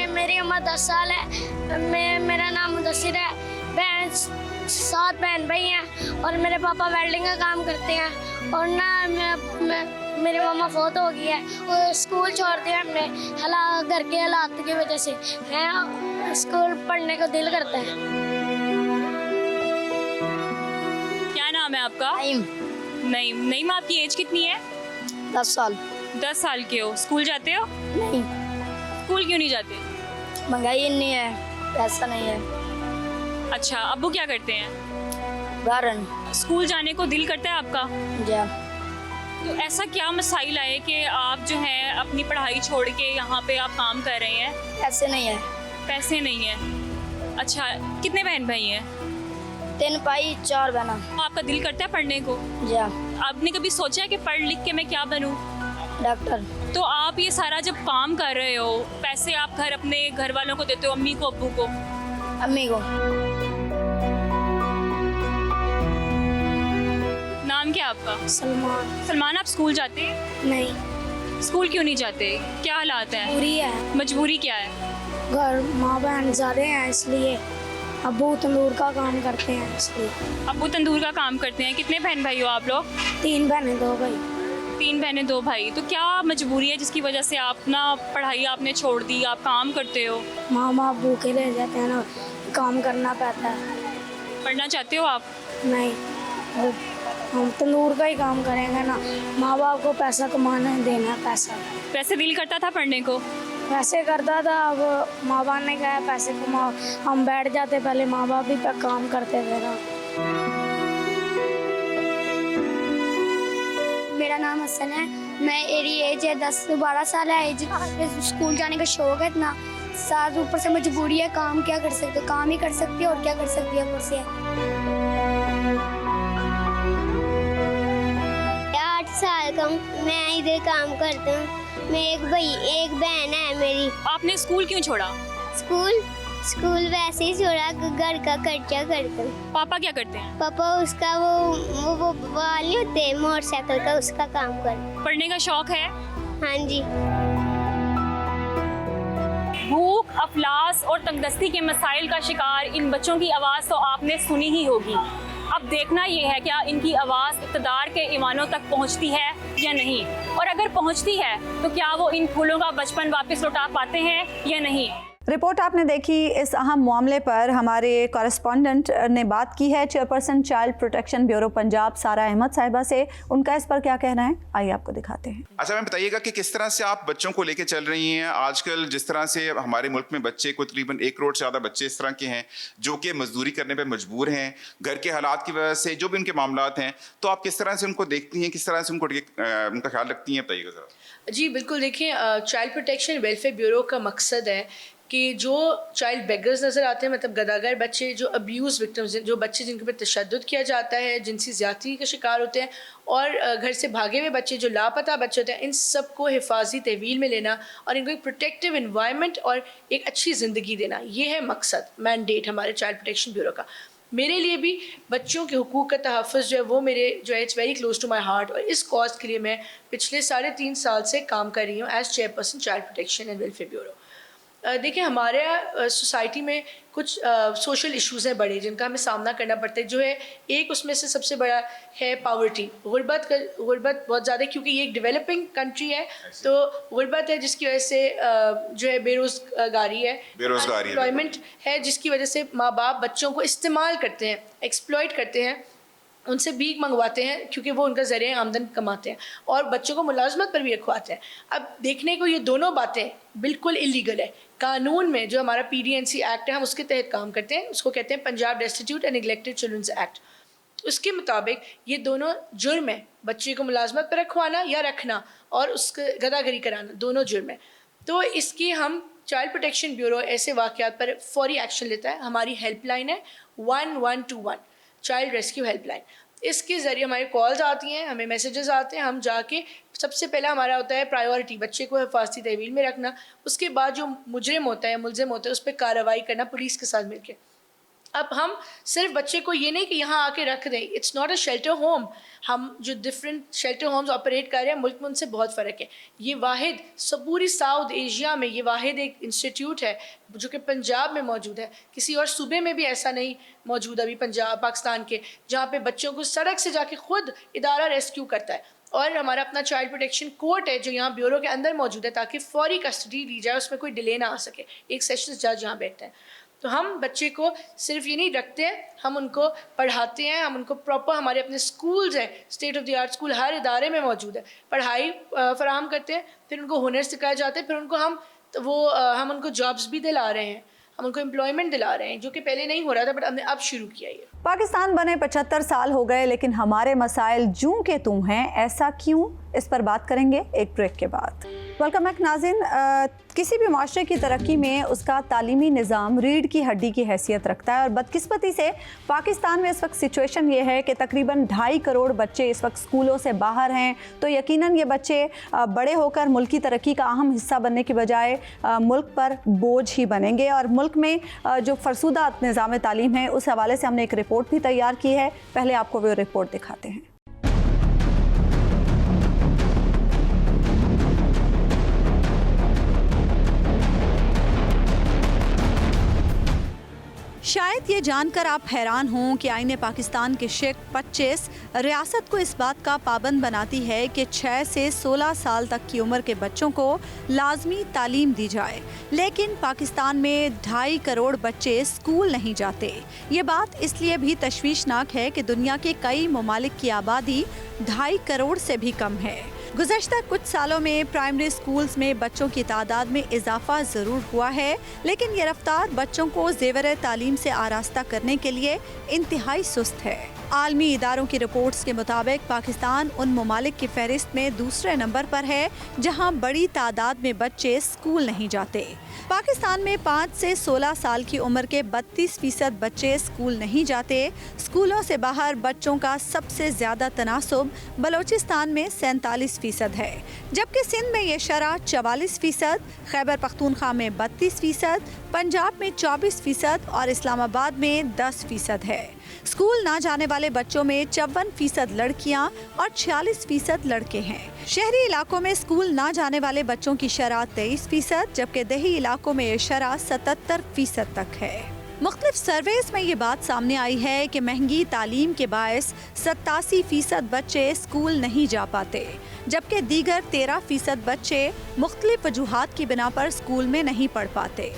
Speaker 19: मेरी उम्र 10 साल है। मेरा नाम मुदस्सिर है। 7 बहन भाई हैं और मेरे पापा वेल्डिंग का काम करते हैं। और ना मेरी मम्मा फौत हो गई है, वो स्कूल छोड़ दिया हमने घर के हालात की वजह से। स्कूल पढ़ने को दिल करता है।
Speaker 10: क्या आपका? नईम। नईम, आपकी एज कितनी है?
Speaker 19: 10 साल।
Speaker 10: 10 साल के हो। स्कूल जाते हो?
Speaker 19: नहीं।
Speaker 10: स्कूल क्यों नहीं जाते?
Speaker 19: महंगाई नहीं है, पैसा नहीं है।
Speaker 10: अच्छा, अब्बू क्या करते हैं?
Speaker 19: गारन।
Speaker 10: स्कूल जाने को दिल करता है आपका?
Speaker 19: जा।
Speaker 10: तो ऐसा क्या मसाइल आए कि आप जो है अपनी पढ़ाई छोड़ के यहाँ पे आप काम कर रहे हैं?
Speaker 19: पैसे नहीं है।
Speaker 10: पैसे नहीं है। अच्छा, कितने बहन भाई हैं?
Speaker 19: 3 भाई 4 बहना।
Speaker 10: आपका दिल करता है पढ़ने को?
Speaker 19: जा।
Speaker 10: आपने कभी सोचा है कि पढ़ लिख के मैं क्या बनूं?
Speaker 19: डॉक्टर।
Speaker 10: तो आप ये सारा जब काम कर रहे हो, पैसे आप घर अपने घर वालों को देते हो, अम्मी को, अब्बू को?
Speaker 19: अम्मी को।
Speaker 10: नाम क्या आपका?
Speaker 19: सलमान।
Speaker 10: सलमान, आप स्कूल जाते हैं?
Speaker 19: नहीं।
Speaker 10: स्कूल क्यों नहीं जाते? क्या हालात है?
Speaker 19: मजबूरी है।
Speaker 10: मजबूरी क्या है?
Speaker 19: घर माँ बहन ज़्यादा हैं इसलिए। अब्बू तंदूर का काम करते हैं इसलिए।
Speaker 10: अब्बू तंदूर का काम करते हैं। कितने बहन भाई हो आप लोग?
Speaker 19: 3 बहनें 2 भाई।
Speaker 10: 3 बहनें 2 भाई। तो क्या मजबूरी है जिसकी वजह से आप ना पढ़ाई आपने छोड़ दी, आप काम करते हो?
Speaker 19: माँ भूखे रह जाते हैं ना, काम करना पड़ता है।
Speaker 10: पढ़ना चाहते हो आप?
Speaker 19: नहीं, हम तंदूर का ही काम करेंगे ना, माँ बाप को पैसा कमाना देना है। पैसा
Speaker 10: वैसे दिल करता था पढ़ने को?
Speaker 19: वैसे करता था, अब माँ बाप ने कहा पैसे कमाओ, हम बैठ जाते। पहले माँ बाप भी पे काम करते थे ना।
Speaker 20: मेरा नाम हसन है, मेरी एज है 10 से 12 साल है। एज स्कूल जाने का शौक है इतना, साथ ऊपर से मजबूरी है। काम क्या कर सकते, काम ही कर सकती है और क्या कर सकती है ऊपर से। 8 साल का मैं इधर काम करता हूँ। मैं एक बहन है मेरी।
Speaker 10: आपने स्कूल क्यों छोड़ा?
Speaker 20: स्कूल वैसे ही छोड़ा, घर का खर्चा करता हूँ।
Speaker 10: पापा क्या करते हैं?
Speaker 20: पापा उसका वो वाली होते हैं मोटरसाइकिल का, उसका काम कर।
Speaker 10: पढ़ने का शौक है?
Speaker 20: हाँ जी।
Speaker 10: भूख, अफलास और तंगदस्ती के मसाइल का शिकार इन बच्चों की आवाज़ तो आपने सुनी ही होगी। अब देखना ये है क्या इनकी आवाज़ इक़्तिदार के ईवानों तक पहुंचती है या नहीं, और अगर पहुंचती है तो क्या वो इन फूलों का बचपन वापस लौटा पाते हैं या नहीं।
Speaker 1: रिपोर्ट आपने देखी। इस अहम मामले पर हमारे कॉरेस्पॉन्डेंट ने बात की है chairperson child protection bureau Punjab सारा अहमद साहिबा से। उनका इस पर क्या कहना है, आइए आपको दिखाते हैं।
Speaker 21: अच्छा मैम, बताइएगा कि किस तरह से आप बच्चों को लेके चल रही हैं आजकल, जिस तरह से हमारे मुल्क में बच्चे को तकरीबन 1 करोड़ से ज़्यादा बच्चे इस तरह के हैं जो कि मजदूरी करने पर मजबूर हैं, घर के हालात की वजह से, जो भी उनके मामलात हैं, तो आप किस तरह से उनको देखती हैं, किस तरह से उनका ख्याल रखती हैं, बताइएगा ज़रा।
Speaker 22: जी बिल्कुल, देखिए चाइल्ड प्रोटेक्शन वेलफेयर ब्यूरो का मकसद है कि जो चाइल्ड बेगर्स नज़र आते हैं, मतलब गदागर बच्चे, जो अब्यूज़ विक्टिम्स, जो बच्चे जिनके ऊपर तशद्दुद किया जाता है, जिनसी ज़्यादती का शिकार होते हैं, और घर से भागे हुए बच्चे, जो लापता बच्चे होते हैं, इन सब को हिफाजी तहवील में लेना और इनको एक प्रोटेक्टिव इन्वायरमेंट और एक अच्छी ज़िंदगी देना, ये है मकसद, मैंडेट हमारे चाइल्ड प्रोटेक्शन ब्यूरो का। मेरे लिए भी बच्चों के हुकूक़ का तहफ़्फ़ुज़ जो है वो मेरे जो है it's very close to my heart, और इस कॉज के लिए मैं पिछले 3.5 साल से काम कर रही हूँ as chairperson child protection and welfare bureau. देखिए, हमारे सोसाइटी में कुछ सोशल इश्यूज़ हैं बड़े, जिनका हमें सामना करना पड़ता है। जो है एक उसमें से सबसे बड़ा है पावर्टी, गुर्बत बहुत ज़्यादा, क्योंकि ये एक डेवलपिंग कंट्री है, तो गुर्बत है जिसकी वजह से जो है बेरोज़गारी है, एम्प्लॉयमेंट है जिसकी वजह से माँ बाप बच्चों को इस्तेमाल करते हैं, एक्सप्लॉइट करते हैं, उनसे भीख मंगवाते हैं क्योंकि वो उनका ज़रिए आमदन कमाते हैं, और बच्चों को मुलाजमत पर भी रखवाते हैं। अब देखने को ये दोनों बातें बिल्कुल इलीगल है। कानून में जो हमारा PDNC एक्ट है, हम उसके तहत काम करते हैं, उसको कहते हैं Punjab destitute and neglected childrens act. उसके मुताबिक ये दोनों जुर्म है, बच्चे को मुलाजमत पर रखवाना या रखना और उसके गदागरी कराना, दोनों जुर्म है। तो इसकी हम चाइल्ड प्रोटेक्शन ब्यूरो ऐसे वाक़यात पर फौरी एक्शन लेता है। हमारी हेल्पलाइन है 1121 चाइल्ड रेस्क्यू हेल्पलाइन। इसके ज़रिए हमारी कॉल्स आती हैं, हमें मैसेजेस आते हैं, हम जाके सबसे पहला हमारा होता है प्रायोरिटी बच्चे को हिफाजती तहवील में रखना। उसके बाद जो मुजरिम होता है, मुलजिम होता है, उस पर कार्रवाई करना पुलिस के साथ मिलकर। अब हम सिर्फ बच्चे को ये नहीं कि यहाँ आके रख दें, it's not a shelter home. हम जो डिफरेंट शेल्टर होम्स ऑपरेट कर रहे हैं मुल्क में, उनसे बहुत फ़र्क है। ये वाहिद पूरी साउथ एशिया में ये वाहिद एक इंस्टीट्यूट है जो कि पंजाब में मौजूद है। किसी और सूबे में भी ऐसा नहीं मौजूद अभी पंजाब पाकिस्तान के, जहाँ पे बच्चों को सड़क से जाके खुद इदारा रेस्क्यू करता है। और हमारा अपना चाइल्ड प्रोटेक्शन कोर्ट है जो यहाँ ब्यूरो के अंदर मौजूद है, ताकि फौरी कस्टडी ली जाए, उसमें कोई डिले ना आ सके। एक सेशंस जज यहाँ बैठते हैं। तो हम बच्चे को सिर्फ ये नहीं रखते हैं, हम उनको पढ़ाते हैं, हम उनको प्रॉपर, हमारे अपने स्कूल्स हैं, state of the art school हर इदारे में मौजूद है, पढ़ाई फराहम करते हैं, फिर उनको हुनर सिखाए जाते हैं, फिर उनको हम उनको जॉब्स भी दिला रहे हैं, हम उनको एम्प्लॉयमेंट दिला रहे हैं, जो कि पहले नहीं हो रहा था बट हमने अब शुरू किया है।
Speaker 1: पाकिस्तान बने 75 साल हो गए लेकिन हमारे मसाइल जूं के तूं हैं, ऐसा क्यों? इस पर बात करेंगे एक ब्रेक के बाद। वेलकम बैक नाज़रीन। किसी भी माशरे की तरक्की में उसका तालीमी निज़ाम रीढ़ की हड्डी की हैसियत रखता है और बदकिस्मती से पाकिस्तान में इस वक्त सिचुएशन ये है कि तकरीबन 2.5 करोड़ बच्चे इस वक्त स्कूलों से बाहर हैं। तो यकीनन ये बच्चे बड़े होकर मुल्क की तरक्की का अहम हिस्सा बनने की बजाय मुल्क पर बोझ ही बनेंगे। और मुल्क में जो फरसूदा निज़ाम तालीम है उस हवाले से हमने एक रिपोर्ट भी तैयार की है, पहले आपको वो रिपोर्ट दिखाते हैं। शायद ये जानकर आप हैरान हों कि आईने पाकिस्तान के शेख 25 रियासत को इस बात का पाबंद बनाती है कि 6 से 16 साल तक की उम्र के बच्चों को लाजमी तालीम दी जाए, लेकिन पाकिस्तान में 2.5 करोड़ बच्चे स्कूल नहीं जाते। ये बात इसलिए भी तशवीशनाक है कि दुनिया के कई ममालिक की आबादी 2.5 करोड़ से भी कम है। गुज़श्ता कुछ सालों में प्राइमरी स्कूल्स में बच्चों की तादाद में इजाफा ज़रूर हुआ है, लेकिन ये रफ्तार बच्चों को ज़ेवर तालीम से आरास्ता करने के लिए इंतहाई सुस्त है। आलमी इदारों की रिपोर्ट्स के मुताबिक पाकिस्तान उन ममालिक की फहरिस्त में दूसरे नंबर पर है जहां बड़ी तादाद में बच्चे स्कूल नहीं जाते। पाकिस्तान में 5 से 16 साल की उम्र के 32% बच्चे स्कूल नहीं जाते। स्कूलों से बाहर बच्चों का सबसे ज़्यादा तनासुब बलोचिस्तान में 47% है, जबकि सिंध में ये शरह 44%, खैबर पख्तूनख्वा में 32%, पंजाब में 24% और इस्लामाबाद में 10% है। स्कूल ना जाने वाले बच्चों में 54% लड़कियां और 46% लड़के हैं। शहरी इलाकों में स्कूल ना जाने वाले बच्चों की शरह 23%, जबकि देही इलाकों में ये शरह 77% तक है। मुख्तलिफ सर्वेस में ये बात सामने आई है कि महंगी तालीम के बायस 87% बच्चे स्कूल नहीं जा पाते, जबकि दीगर 13% बच्चे मुख्तलिफ वजूहात की बिना पर स्कूल में नहीं पढ़ पाते।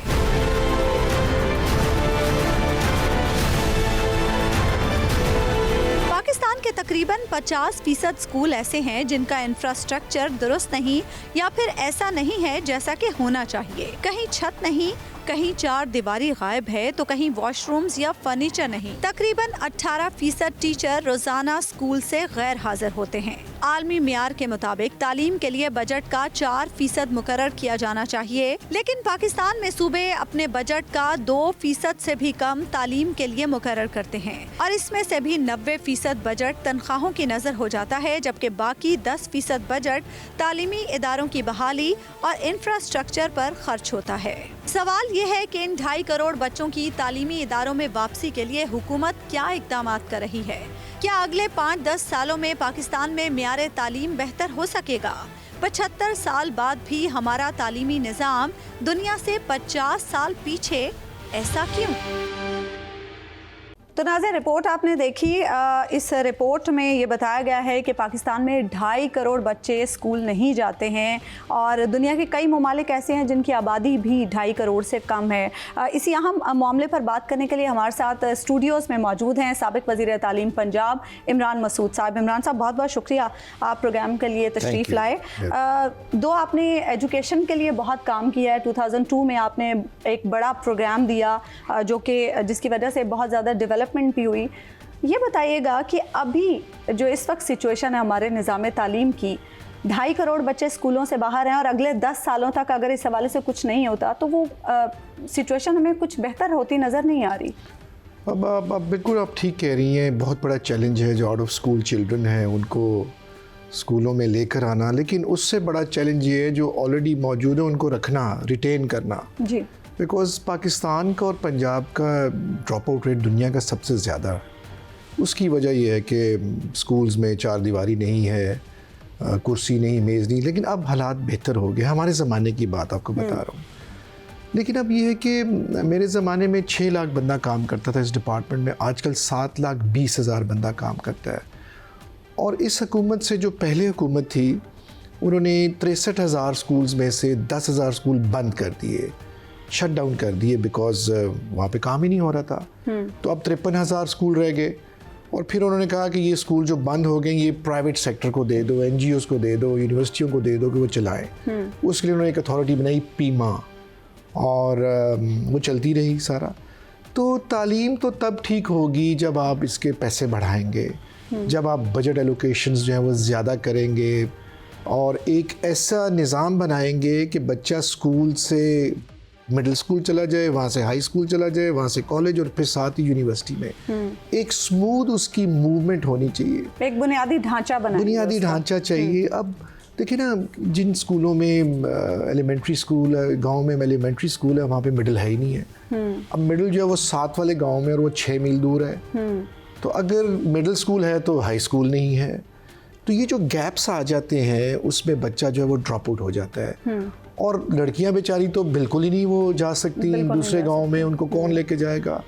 Speaker 1: पाकिस्तान के तकरीबन 50% स्कूल ऐसे हैं जिनका इंफ्रास्ट्रक्चर दुरुस्त नहीं या फिर ऐसा नहीं है जैसा कि होना चाहिए। कहीं छत नहीं, कहीं 4 दीवारी गायब है, तो कहीं वॉशरूम्स या फर्नीचर नहीं। तकरीबन 18% टीचर रोजाना स्कूल से गैर हाजिर होते हैं। आलमी मियार के मुताबिक तालीम के लिए बजट का 4% मुकर्रर किया जाना चाहिए, लेकिन पाकिस्तान में सूबे अपने बजट का 2% से भी कम तालीम के लिए मुकर्रर करते हैं और इसमें से भी 90% बजट तनख्वाहों की नजर हो जाता है, जबकि बाकी 10% बजट तालीमी इदारों की बहाली और इंफ्रास्ट्रक्चर पर खर्च होता है। सवाल ये है कि इन 2.5 करोड़ बच्चों की तालीमी इदारों में वापसी के लिए हुकूमत क्या इक़दाम कर रही है? क्या अगले 5-10 सालों में पाकिस्तान में मियार तालीम बेहतर हो सकेगा? 75 साल बाद भी हमारा तालीमी निज़ाम दुनिया से 50 साल पीछे, ऐसा क्यों? तो नाज़रीन, रिपोर्ट आपने देखी। इस रिपोर्ट में ये बताया गया है कि पाकिस्तान में 2.5 करोड़ बच्चे स्कूल नहीं जाते हैं और दुनिया के कई ममालिक ऐसे हैं जिनकी आबादी भी 2.5 करोड़ से कम है। इसी अहम मामले पर बात करने के लिए हमारे साथ स्टूडियोज़ में मौजूद हैं साबिक वज़ीर तालीम पंजाब इमरान मसूद साहब। इमरान साहब, बहुत बहुत शुक्रिया, आप प्रोग्राम के लिए तशरीफ़ लाए। आपने एजुकेशन के लिए बहुत काम किया है। 2002 में आपने एक बड़ा प्रोग्राम दिया जो कि जिसकी वजह से बहुत ज़्यादा डेवलपमेंट भी हुई। ये बताइएगा कि अभी जो इस वक्त सिचुएशन है हमारे निज़ाम तालीम की, 2.5 करोड़ बच्चे स्कूलों से बाहर हैं और अगले 10 सालों तक अगर इस हवाले से कुछ नहीं होता तो वो सिचुएशन हमें कुछ बेहतर होती नज़र नहीं आ रही।
Speaker 2: अब बिल्कुल आप ठीक कह रही हैं, बहुत बड़ा चैलेंज है जो आउट ऑफ स्कूल चिल्ड्रन हैं उनको स्कूलों में लेकर आना, लेकिन उससे बड़ा चैलेंज ये है जो ऑलरेडी मौजूद है उनको रखना, रिटेन करना जी। बिकॉज़ पाकिस्तान का और पंजाब का ड्रॉप आउट रेट दुनिया का सबसे ज़्यादा है। उसकी वजह यह है कि स्कूल्स में 4 दीवारी नहीं है, कुर्सी नहीं, मेज़ नहीं, लेकिन अब हालात बेहतर हो गए। हमारे ज़माने की बात आपको बता रहा हूँ। लेकिन अब ये है कि मेरे ज़माने में 6 लाख बंदा काम करता था इस डिपार्टमेंट में, आजकल 7,20,000 बंदा काम करता है। और इस हुकूमत से जो पहले हुकूमत थी उन्होंने 63,000 स्कूल्स में से 10,000 स्कूल बंद कर दिए। शट डाउन कर दिए बिकॉज वहाँ पे काम ही नहीं हो रहा था। तो अब 53,000 स्कूल रह गए और फिर उन्होंने कहा कि ये स्कूल जो बंद हो गए ये प्राइवेट सेक्टर को दे दो, NGOs को दे दो, यूनिवर्सिटियों को दे दो कि वो चलाएं। उसके लिए उन्होंने एक अथॉरिटी बनाई पीमा और वो चलती रही सारा। तो तालीम तो तब ठीक होगी जब आप इसके पैसे बढ़ाएंगे, जब आप बजट एलोकेशंस जो हैं वो ज़्यादा करेंगे और एक ऐसा निज़ाम बनाएंगे कि बच्चा स्कूल से मिडिल स्कूल चला जाए, वहाँ से हाई स्कूल चला जाए, वहाँ से कॉलेज और फिर साथ ही यूनिवर्सिटी में एक स्मूथ उसकी मूवमेंट होनी चाहिए।
Speaker 1: एक बुनियादी ढांचा
Speaker 2: चाहिए। अब देखिए ना, जिन स्कूलों में एलिमेंट्री स्कूल है, गांव में एलिमेंट्री स्कूल है, वहाँ पे मिडिल है ही नहीं है। अब मिडिल जो है वो 7 वाले गांव में और वो 6 मील दूर है। तो अगर मिडिल स्कूल है तो हाई स्कूल नहीं है। तो ये जो गैप्स आ जाते हैं उसमें बच्चा जो है वो ड्रॉप आउट हो जाता है। और लड़कियां बेचारी तो बिल्कुल ही नहीं वो जा सकती दूसरे गांव में, उनको कौन लेके जाएगा।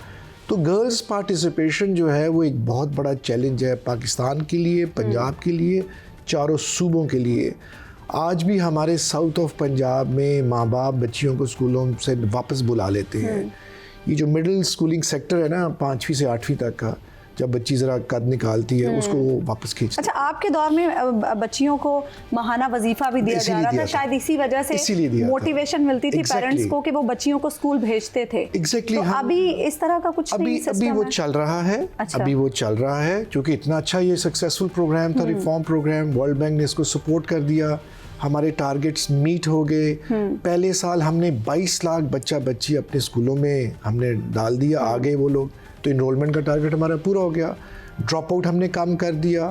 Speaker 2: तो गर्ल्स पार्टिसिपेशन जो है वो एक बहुत बड़ा चैलेंज है पाकिस्तान के लिए, पंजाब के लिए, चारों सूबों के लिए। आज भी हमारे साउथ ऑफ पंजाब में माँ बाप बच्चियों को स्कूलों से वापस बुला लेते हैं। ये जो मिडिल स्कूलिंग सेक्टर है ना 5वीं से 8वीं तक का, जब बच्ची ज़रा कद निकालती है उसको वापस खींचते हैं।
Speaker 1: अच्छा, आपके दौर में बच्चियों को माहाना वजीफा भी दिया जा रहा था, शायद इसी वजह से मोटिवेशन मिलती थी पेरेंट्स को कि वो बच्चियों को स्कूल भेजते थे।
Speaker 2: तो
Speaker 1: अभी इस तरह का कुछ
Speaker 2: अभी वो चल रहा है। अच्छा। अभी वो चल रहा है क्योंकि इतना अच्छा ये सक्सेसफुल प्रोग्राम था, रिफॉर्म प्रोग्राम, वर्ल्ड बैंक ने इसको सपोर्ट कर दिया, हमारे टारगेट्स मीट हो गए। पहले साल हमने 22 लाख बच्चा बच्ची अपने स्कूलों में हमने डाल दिया, आ गए वो लोग। तो इनरोलमेंट का टारगेट हमारा पूरा हो गया, ड्रॉप आउट हमने कम कर दिया।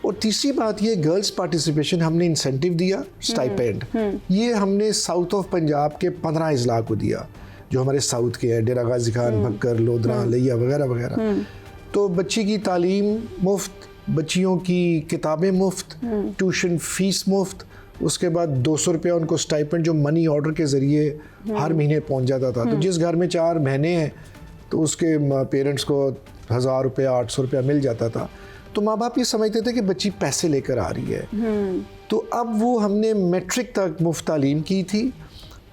Speaker 2: और तीसरी बात ये गर्ल्स पार्टिसिपेशन हमने इंसेंटिव दिया, स्टाइपेंड। ये हमने साउथ ऑफ पंजाब के 15 अजला को दिया जो हमारे साउथ के हैं, डेरा गाजी खान, भक्कर, लोधरा, लिया वगैरह वगैरह। तो बच्ची की तालीम मुफ्त, बच्चियों की किताबें मुफ्त, ट्यूशन फीस मुफ्त, उसके बाद 200 रुपया उनको स्टाइपेंड जो मनी ऑर्डर के ज़रिए हर महीने पहुंच जाता था। तो जिस घर में 4 बहनें हैं तो उसके पेरेंट्स को 1000 रुपया 800 रुपया मिल जाता था। तो माँ बाप ये समझते थे कि बच्ची पैसे लेकर आ रही है। तो अब वो हमने मैट्रिक तक मुफ्त तालीम की थी।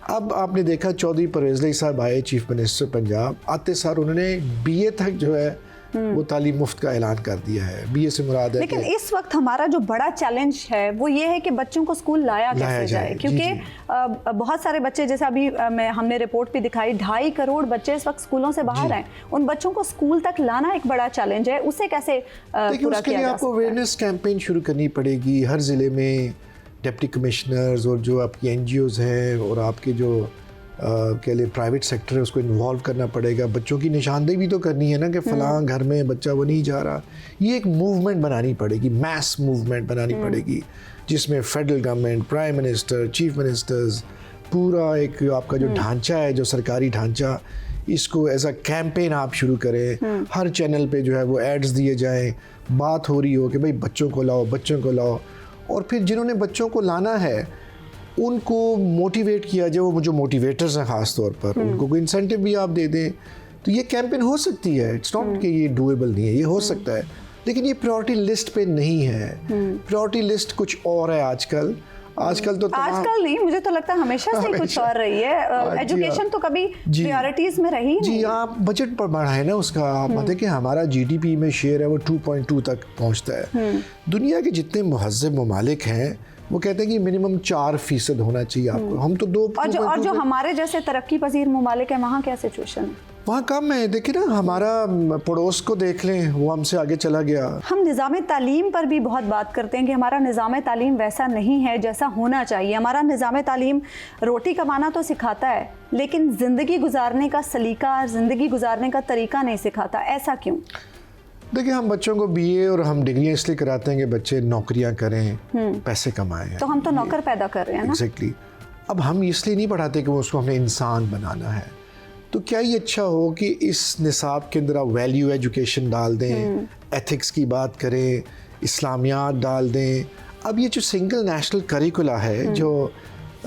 Speaker 2: अब आपने देखा चौधरी परवेज़ अली साहब आए चीफ मिनिस्टर पंजाब, आते सार उन्होंने BA तक जो है वो तालीम मुफ्त का ऐलान कर दिया है। BA से मुराद है।
Speaker 1: लेकिन इस वक्त हमारा जो बड़ा चैलेंज है वो ये है कि बच्चों को स्कूल लाया कैसे जाए, क्योंकि बहुत सारे बच्चे, जैसे अभी हमने रिपोर्ट भी दिखाई, 2.5 करोड़ बच्चे इस वक्त स्कूलों से बाहर हैं। उन बच्चों को स्कूल तक लाना एक बड़ा चैलेंज है। उसे कैसे पूरा किया जा सकता है?
Speaker 2: अवेयरनेस कैंपेन शुरू करनी पड़ेगी हर ज़िले में। डिप्टी कमिश्नर्स और जो आपकी NGOs हैं और आपके जो के लिए प्राइवेट सेक्टर है उसको इन्वॉल्व करना पड़ेगा। बच्चों की निशानदेही भी तो करनी है ना कि फ़लाँ घर में बच्चा वो नहीं जा रहा। ये एक मूवमेंट बनानी पड़ेगी, मैस मूवमेंट बनानी पड़ेगी जिसमें federal government, prime minister, chief ministers, पूरा एक आपका जो ढांचा है, जो सरकारी ढांचा, इसको एज अ कैंपेन आप शुरू करें। हर चैनल पे जो है वो एड्स दिए जाएँ, बात हो रही हो कि भाई बच्चों को लाओ, बच्चों को लाओ। और फिर जिन्होंने बच्चों को लाना है उनको मोटिवेट किया जाए, वो जो मोटिवेटर्स हैं ख़ास तौर पर उनको कोई इंसेंटिव भी आप दे दें। तो ये कैंपेन हो सकती है। इट्स नॉट कि ये डूएबल नहीं है, ये हो सकता है, लेकिन ये प्रायोरिटी लिस्ट पे नहीं है। प्रायोरिटी लिस्ट कुछ और है आजकल। आजकल
Speaker 1: नहीं, मुझे तो लगता है हमेशा से कुछ और रही है। एजुकेशन तो कभी प्रायोरिटीज में रही नहीं।
Speaker 2: जी, आप बजट पर बढ़ाए ना उसका। आप बताए कि हमारा GDP में शेयर है वो 2.2 तक पहुंचता है। दुनिया के जितने मुहज़्ज़ब ममालिक हैं वो कहते हैं कि मिनिमम 4% होना चाहिए आपको। हम तो 2
Speaker 1: और जो हमारे जैसे तरक्की पजीर ममालिक हैं वहाँ क्या सिचुएशन है?
Speaker 2: वहाँ कम है। देखिए ना, हमारा पड़ोस को देख लें, वो हमसे आगे चला गया।
Speaker 1: हम निज़ाम तालीम पर भी बहुत बात करते हैं कि हमारा निज़ाम तालीम वैसा नहीं है जैसा होना चाहिए। हमारा निज़ाम तालीम रोटी कमाना तो सिखाता है लेकिन ज़िंदगी गुजारने का सलीका, ज़िंदगी गुजारने का तरीका नहीं सिखाता। ऐसा क्यों?
Speaker 2: देखिए, हम बच्चों को BA और हम डिग्रियाँ इसलिए कराते हैं कि बच्चे नौकरियाँ करें, पैसे कमाएं।
Speaker 1: तो हम तो नौकर पैदा कर रहे हैं ना।
Speaker 2: एग्जैक्टली। अब हम इसलिए नहीं पढ़ाते कि उसको हमने इंसान बनाना है। तो क्या ये अच्छा हो कि इस निसाब के अंदर आप वैल्यू एजुकेशन डाल दें, एथिक्स की बात करें, इस्लामियात डाल दें। अब ये जो सिंगल नेशनल करिकुला है, जो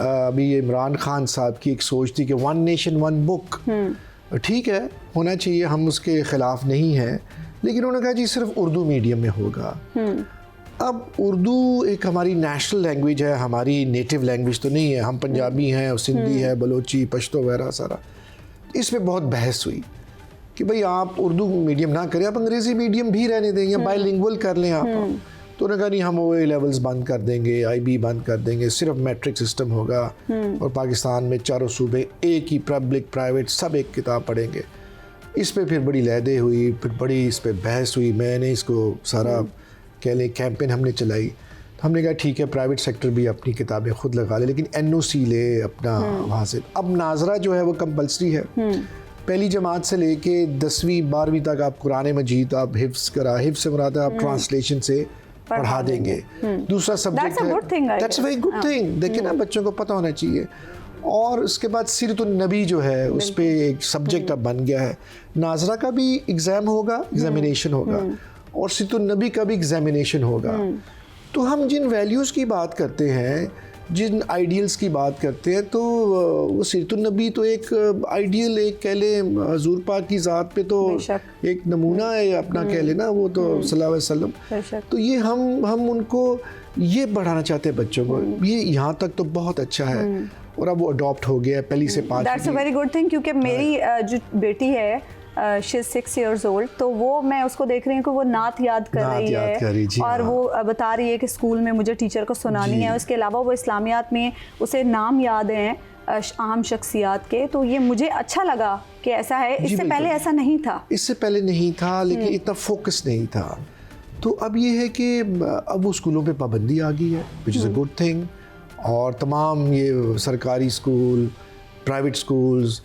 Speaker 2: अभी इमरान खान साहब की एक सोच थी कि 1 नेशन 1 बुक, ठीक है, होना चाहिए, हम उसके ख़िलाफ़ नहीं हैं, लेकिन उन्होंने कहा जी सिर्फ उर्दू मीडियम में होगा। अब उर्दू एक हमारी नेशनल लैंग्वेज है, हमारी नेटिव लैंग्वेज तो नहीं है। हम पंजाबी हैं, सिंधी है, बलोची, पश्तो वगैरह सारा। इसमें बहुत बहस हुई कि भाई आप उर्दू मीडियम ना करें, आप अंग्रेज़ी मीडियम भी रहने देंगे, बाइलिंगुअल कर लें आप। तो उन्होंने कहा नहीं, हम वो लेवल्स बंद कर देंगे, IB बंद कर देंगे, सिर्फ मैट्रिक सिस्टम होगा और पाकिस्तान में चारों सूबे एक ही, पब्लिक प्राइवेट सब एक किताब पढ़ेंगे। इस पे फिर बड़ी लहदे हुई, फिर बड़ी इस पे बहस हुई। मैंने इसको सारा कह लें कैंपेन हमने चलाई। तो हमने कहा ठीक है, प्राइवेट सेक्टर भी अपनी किताबें खुद लगा ले, लेकिन NOC ले अपना वहाँ से। अब नाजरा जो है वो कंपल्सरी है, पहली जमात से लेके 10वीं 12वीं तक आप कुरान मजीद आप हिफ्स करा, हिफ्स से मुराद है आप ट्रांसलेशन से पढ़ा देंगे। दूसरा सब्जेक्ट है, that's a very good thing. देखिए ना, बच्चों को पता होना चाहिए। और उसके बाद सीरतुन नबी जो है उस पर एक सब्जेक्ट अब बन गया है। नाजरा का भी एग्ज़ाम होगा, एग्जामिनेशन होगा, और सीरतुन नबी का भी एग्जामिनेशन होगा। तो हम जिन वैल्यूज़ की बात करते हैं, जिन आइडियल्स की बात करते हैं, तो वो सीरतुन नबी तो एक आइडियल, एक कह लें हजूर पाक की ज़ात पे तो एक नमूना है अपना, कह लेना वो तो सल्लल्लाहु अलैहि वसल्लम। तो ये हम उनको ये बढ़ाना चाहते हैं बच्चों को। ये यहाँ तक तो बहुत अच्छा है, और अब वो अडॉप्ट हो गया है पहली से 5।
Speaker 1: That's a very good thing, क्योंकि मेरी जो बेटी है शी इज़ 6 years old, तो वो मैं उसको देख रही हूँ कि वो नात याद कर रही है, और वो बता रही है कि स्कूल में मुझे टीचर को सुनानी है। उसके अलावा वो इस्लामियात में उसे नाम याद हैं अहम शख्सियात के। तो ये मुझे अच्छा लगा कि ऐसा है, इससे पहले ऐसा नहीं था।
Speaker 2: इससे पहले नहीं था, लेकिन इतना फोकस नहीं था। तो अब ये है कि अब वो स्कूलों पे पाबंदी आ गई है, which is a good thing. और तमाम ये सरकारी school, private schools,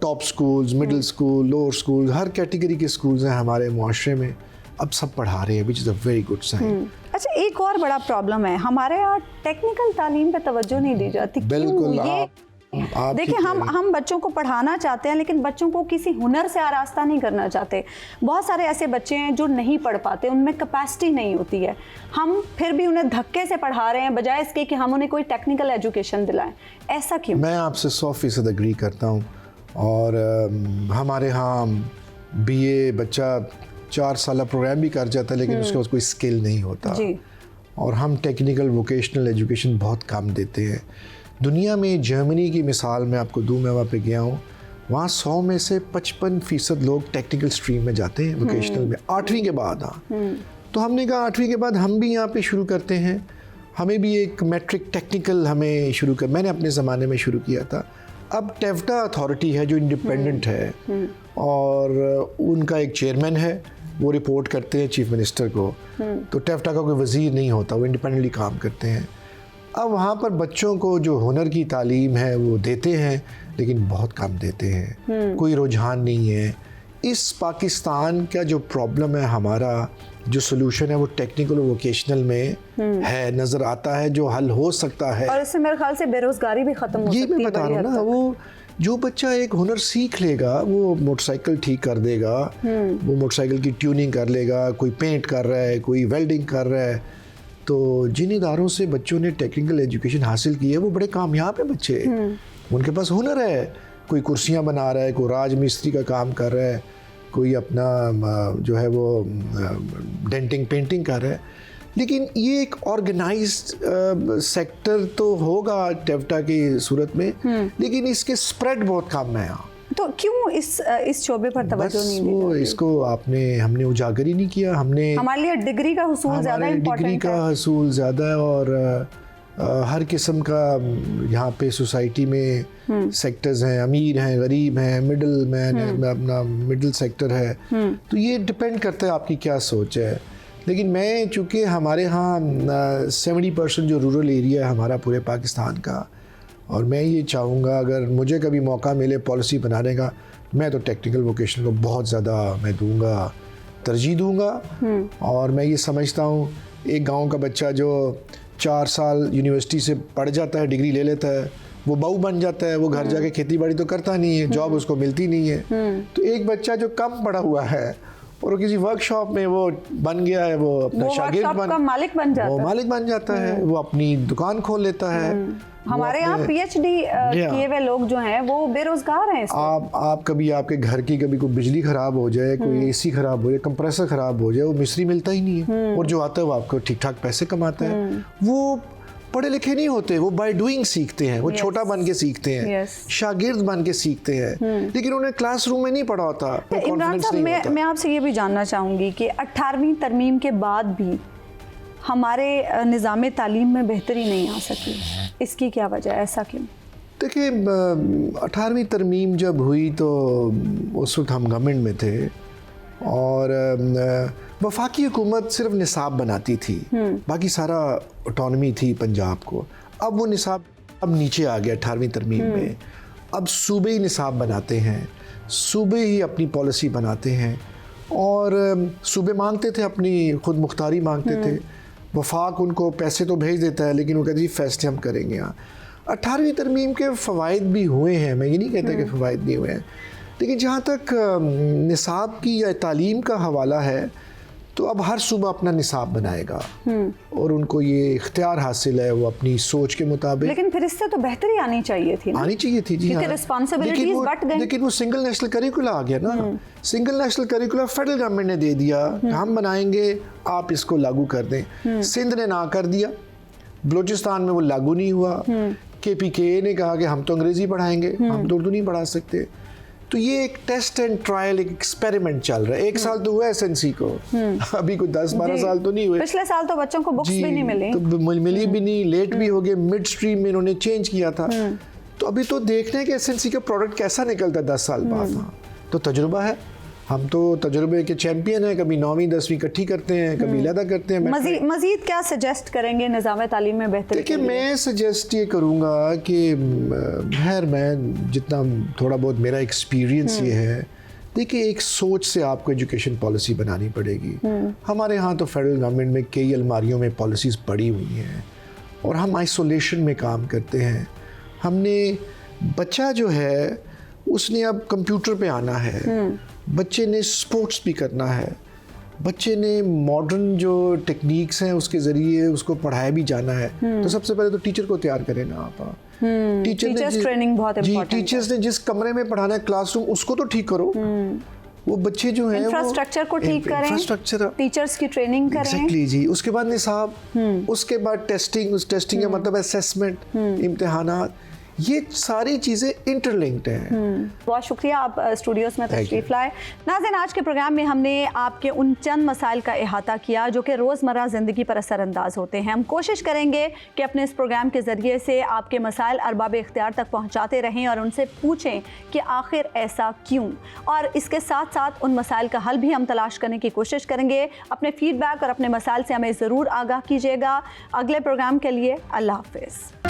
Speaker 2: top schools, middle school, lower school, हर कैटेगरी के स्कूल्स हैं हमारे मुआशरे में, अब सब पढ़ा रहे हैं, which is a very good sign.
Speaker 1: अच्छा, एक और बड़ा प्रॉब्लम है, हमारे यहाँ टेक्निकल तालीम पे तवज्जो नहीं दी जाती।
Speaker 2: बिल्कुल,
Speaker 1: आप देखिए, हम बच्चों को पढ़ाना चाहते हैं, लेकिन बच्चों को किसी हुनर से आरास्ता नहीं करना चाहते। बहुत सारे ऐसे बच्चे हैं जो नहीं पढ़ पाते, उनमें कैपेसिटी नहीं होती है, हम फिर भी उन्हें धक्के से पढ़ा रहे हैं बजाय इसके कि हम उन्हें कोई टेक्निकल एजुकेशन दिलाएं। ऐसा क्यों?
Speaker 2: मैं आपसे 100% एग्री करता हूँ। और हमारे यहाँ BA बच्चा 4 साल प्रोग्राम भी कर जाता है, लेकिन उसके पास कोई स्किल नहीं होता जी। और हम टेक्निकल वोकेशनल एजुकेशन बहुत कम देते हैं। दुनिया में जर्मनी की मिसाल मैं आपको दूँ, मैं वहाँ पे गया हूँ, वहाँ 100 में से 55% लोग टेक्निकल स्ट्रीम में जाते हैं वोकेशनल में, 8वीं के बाद। हाँ, तो हमने कहा 8वीं के बाद हम भी यहाँ पे शुरू करते हैं, हमें भी एक मैट्रिक टेक्निकल हमें शुरू कर, मैंने अपने ज़माने में शुरू किया था। अब टेफ्टा अथॉरिटी है जो इंडिपेंडेंट है, और उनका एक चेयरमैन है, वो रिपोर्ट करते हैं चीफ मिनिस्टर को। तो टेफ्टा का कोई वज़ीर नहीं होता, वो इंडिपेंडेंटली काम करते हैं। अब वहाँ पर बच्चों को जो हुनर की तालीम है वो देते हैं, लेकिन बहुत कम देते हैं, कोई रुझान नहीं है। इस पाकिस्तान का जो प्रॉब्लम है, हमारा जो सोल्यूशन है वो टेक्निकल और वोकेशनल में है, नज़र आता है, जो हल हो सकता है।
Speaker 1: और इससे मेरे ख्याल से बेरोज़गारी भी ख़त्म हो सकती है।
Speaker 2: ये मैं बता रहा हूँ ना, वो जो बच्चा एक हुनर सीख लेगा, वो मोटरसाइकिल ठीक कर देगा, वो मोटरसाइकिल की ट्यूनिंग कर लेगा, कोई पेंट कर रहा है, कोई वेल्डिंग कर रहा है। तो जिन इदारों से बच्चों ने टेक्निकल एजुकेशन हासिल की है वो बड़े कामयाब है बच्चे, उनके पास हुनर है। कोई कुर्सियाँ बना रहा है, कोई राज मिस्त्री का काम कर रहा है, कोई अपना जो है वो डेंटिंग पेंटिंग कर रहा है। लेकिन ये एक ऑर्गेनाइज्ड सेक्टर तो होगा टेफ्टा की सूरत में, लेकिन इसके स्प्रेड बहुत कम है यहाँ।
Speaker 1: तो क्यों इस शोबे पर तवज्जो नहीं दी जाती?
Speaker 2: इसको हमने उजागर ही नहीं किया।
Speaker 1: हमारे लिए डिग्री का हुसूल ज़्यादा इम्पोर्टेंट है,
Speaker 2: डिग्री का हुसूल ज़्यादा है, और हर किस्म का यहाँ पे सोसाइटी में सेक्टर्स हैं, अमीर हैं, गरीब हैं, मिडिल मैन है, अपना मिडिल सेक्टर है। तो ये डिपेंड करता है आपकी क्या सोच है। लेकिन मैं चूँकि हमारे यहाँ 70% जो रूरल एरिया है हमारा पूरे पाकिस्तान का, और मैं ये चाहूँगा अगर मुझे कभी मौका मिले पॉलिसी बनाने का, मैं तो टेक्निकल वोकेशन को बहुत ज़्यादा मैं दूँगा, तरजीह दूँगा। और मैं ये समझता हूँ एक गांव का बच्चा जो 4 साल यूनिवर्सिटी से पढ़ जाता है, डिग्री ले लेता है, वो बहू बन जाता है, वो घर जाके खेती बाड़ी तो करता नहीं है, जॉब उसको मिलती नहीं है। तो एक बच्चा जो कम पढ़ा हुआ है और वो किसी वर्कशॉप में वो बन गया है, वो अपना शागिर्द
Speaker 1: का मालिक बन जाता है,
Speaker 2: वो मालिक बन जाता है, वो अपनी दुकान खोल लेता है।
Speaker 1: हमारे यहाँ PhD किए हुए लोग जो हैं वो बेरोजगार हैं।
Speaker 2: आप कभी आपके घर की कभी कोई बिजली खराब हो जाए, कोई AC खराब हो जाए, कंप्रेसर खराब हो जाए, वो मिस्त्री मिलता ही नहीं है, और जो आता है वो आपको ठीक ठाक पैसे कमाता है। वो पढ़े लिखे नहीं होते, वो बाय डूइंग सीखते हैं, वो छोटा बन के सीखते हैं, शागिर्द बन के सीखते हैं, लेकिन उन्हें क्लासरूम में नहीं पढ़ा होता।
Speaker 1: इमरान साहब, मैं आपसे ये भी जानना चाहूँगी कि 18वीं तरमीम के बाद भी हमारे निज़ाम तालीम में बेहतरी नहीं आ सकी, इसकी क्या वजह है, ऐसा क्यों?
Speaker 2: देखिए, 18वीं तरमीम जब हुई तो उस वक्त हम गवर्नमेंट में थे, और वफाकी हुकूमत सिर्फ निसाब बनाती थी, बाकी सारा ऑटोनमी थी पंजाब को। अब वो निसाब अब नीचे आ गया 18वीं तरमीम में, अब सूबे ही निसाब बनाते हैं, सूबे ही अपनी पॉलिसी बनाते हैं, और सूबे मांगते थे अपनी खुद मुख्तारी मांगते थे, वफाक उनको पैसे तो भेज देता है, लेकिन वो कहते हैं फैसले हम करेंगे। यहाँ 18वीं तरमीम के फ़वाइद भी हुए हैं, मैं ये नहीं कहता कि फ़वाइद नहीं हुए हैं, लेकिन जहाँ तक निसाब की या तालीम का हवाला है, तो अब हर सूबा अपना निसाब बनाएगा, और उनको ये इख्तियार हासिल है, वो अपनी सोच के मुताबिक।
Speaker 1: लेकिन फिर इससे तो बेहतरी आनी चाहिए थी ना?
Speaker 2: आनी चाहिए थी जी,
Speaker 1: क्योंकि रिस्पांसिबिलिटीज बढ़ गई।
Speaker 2: लेकिन वो सिंगल नेशनल करिकुला आ गया ना, सिंगल नेशनल करिकुला फेडरल गवर्नमेंट ने दे दिया, हम बनाएंगे, आप इसको लागू कर दें। सिंध ने ना कर दिया, बलूचिस्तान में वो लागू नहीं हुआ, KPKA ने कहा कि हम तो अंग्रेजी पढ़ाएंगे, हम तो उर्दू नहीं पढ़ा सकते। तो ये एक टेस्ट एंड ट्रायल, एक एक्सपेरिमेंट चल रहा है। 1 साल तो हुआ SNC को, अभी कोई 10-12 साल तो नहीं हुए।
Speaker 1: पिछले साल तो बच्चों को बुक्स भी नहीं मिली,
Speaker 2: तो मिली भी नहीं, लेट भी हो गए, मिड स्ट्रीम में इन्होंने चेंज किया था। तो अभी तो देखना है कि SNC का प्रोडक्ट कैसा निकलता है 10 साल बाद। तो तजुर्बा है, हम तो तजुर्बे के चैंपियन हैं, कभी 9वीं 10वीं इकट्ठी करते हैं, कभी अलग करते हैं।
Speaker 1: मजीद क्या सजेस्ट करेंगे निज़ाम तालीम में बेहतरी?
Speaker 2: देखिए, मैं सजेस्ट ये करूँगा कि खैर मैं जितना थोड़ा बहुत मेरा एक्सपीरियंस ये है, देखिए एक सोच से आपको एजुकेशन पॉलिसी बनानी पड़ेगी। हमारे यहाँ तो फेडरल गवर्नमेंट में कई अलमारियों में पॉलिसीज़ पड़ी हुई हैं, और हम आइसोलेशन में काम करते हैं। हमने बच्चा जो है उसने अब कंप्यूटर पे आना है, बच्चे ने स्पोर्ट्स भी करना है, बच्चे ने मॉडर्न जो टेक्निक्स हैं उसके ज़रिए उसको पढ़ाया भी जाना है। तो सबसे पहले तो टीचर को तैयार करें ना आप।
Speaker 1: टीचर्स ट्रेनिंग बहुत इम्पोर्टेंट है।
Speaker 2: टीचर्स ने जिस कमरे में पढ़ाना है, क्लासरूम, उसको तो ठीक करो। वो बच्चे जो हैं
Speaker 1: इंफ्रास्ट्रक्चर को ठीक करें,
Speaker 2: इंफ्रास्ट्रक्चर,
Speaker 1: टीचर्स की ट्रेनिंग करें।
Speaker 2: एग्जैक्टली जी। उसके बाद निसाब, उसके बाद टेस्टिंग, उस टेस्टिंग का मतलब असेसमेंट, इम्तिहानात, ये सारी चीज़ें इंटरलिंक्ड हैं।
Speaker 1: बहुत शुक्रिया आप स्टूडियोज़ में तशरीफ़ लाए। नाज़रीन, आज के प्रोग्राम में हमने आपके उन चंद मसाइल का अहाता किया जो कि रोज़मर्रा ज़िंदगी पर असरअंदाज होते हैं। हम कोशिश करेंगे कि अपने इस प्रोग्राम के ज़रिए से आपके मसाइल अरबाब इख्तियार तक पहुँचाते रहें और उनसे पूछें कि आखिर ऐसा क्यों, और इसके साथ साथ उन मसाइल का हल भी हम तलाश करने की कोशिश करेंगे। अपने फ़ीडबैक और अपने मसाइल से हमें ज़रूर आगाह कीजिएगा। अगले प्रोग्राम के लिए अल्लाह हाफ़िज़।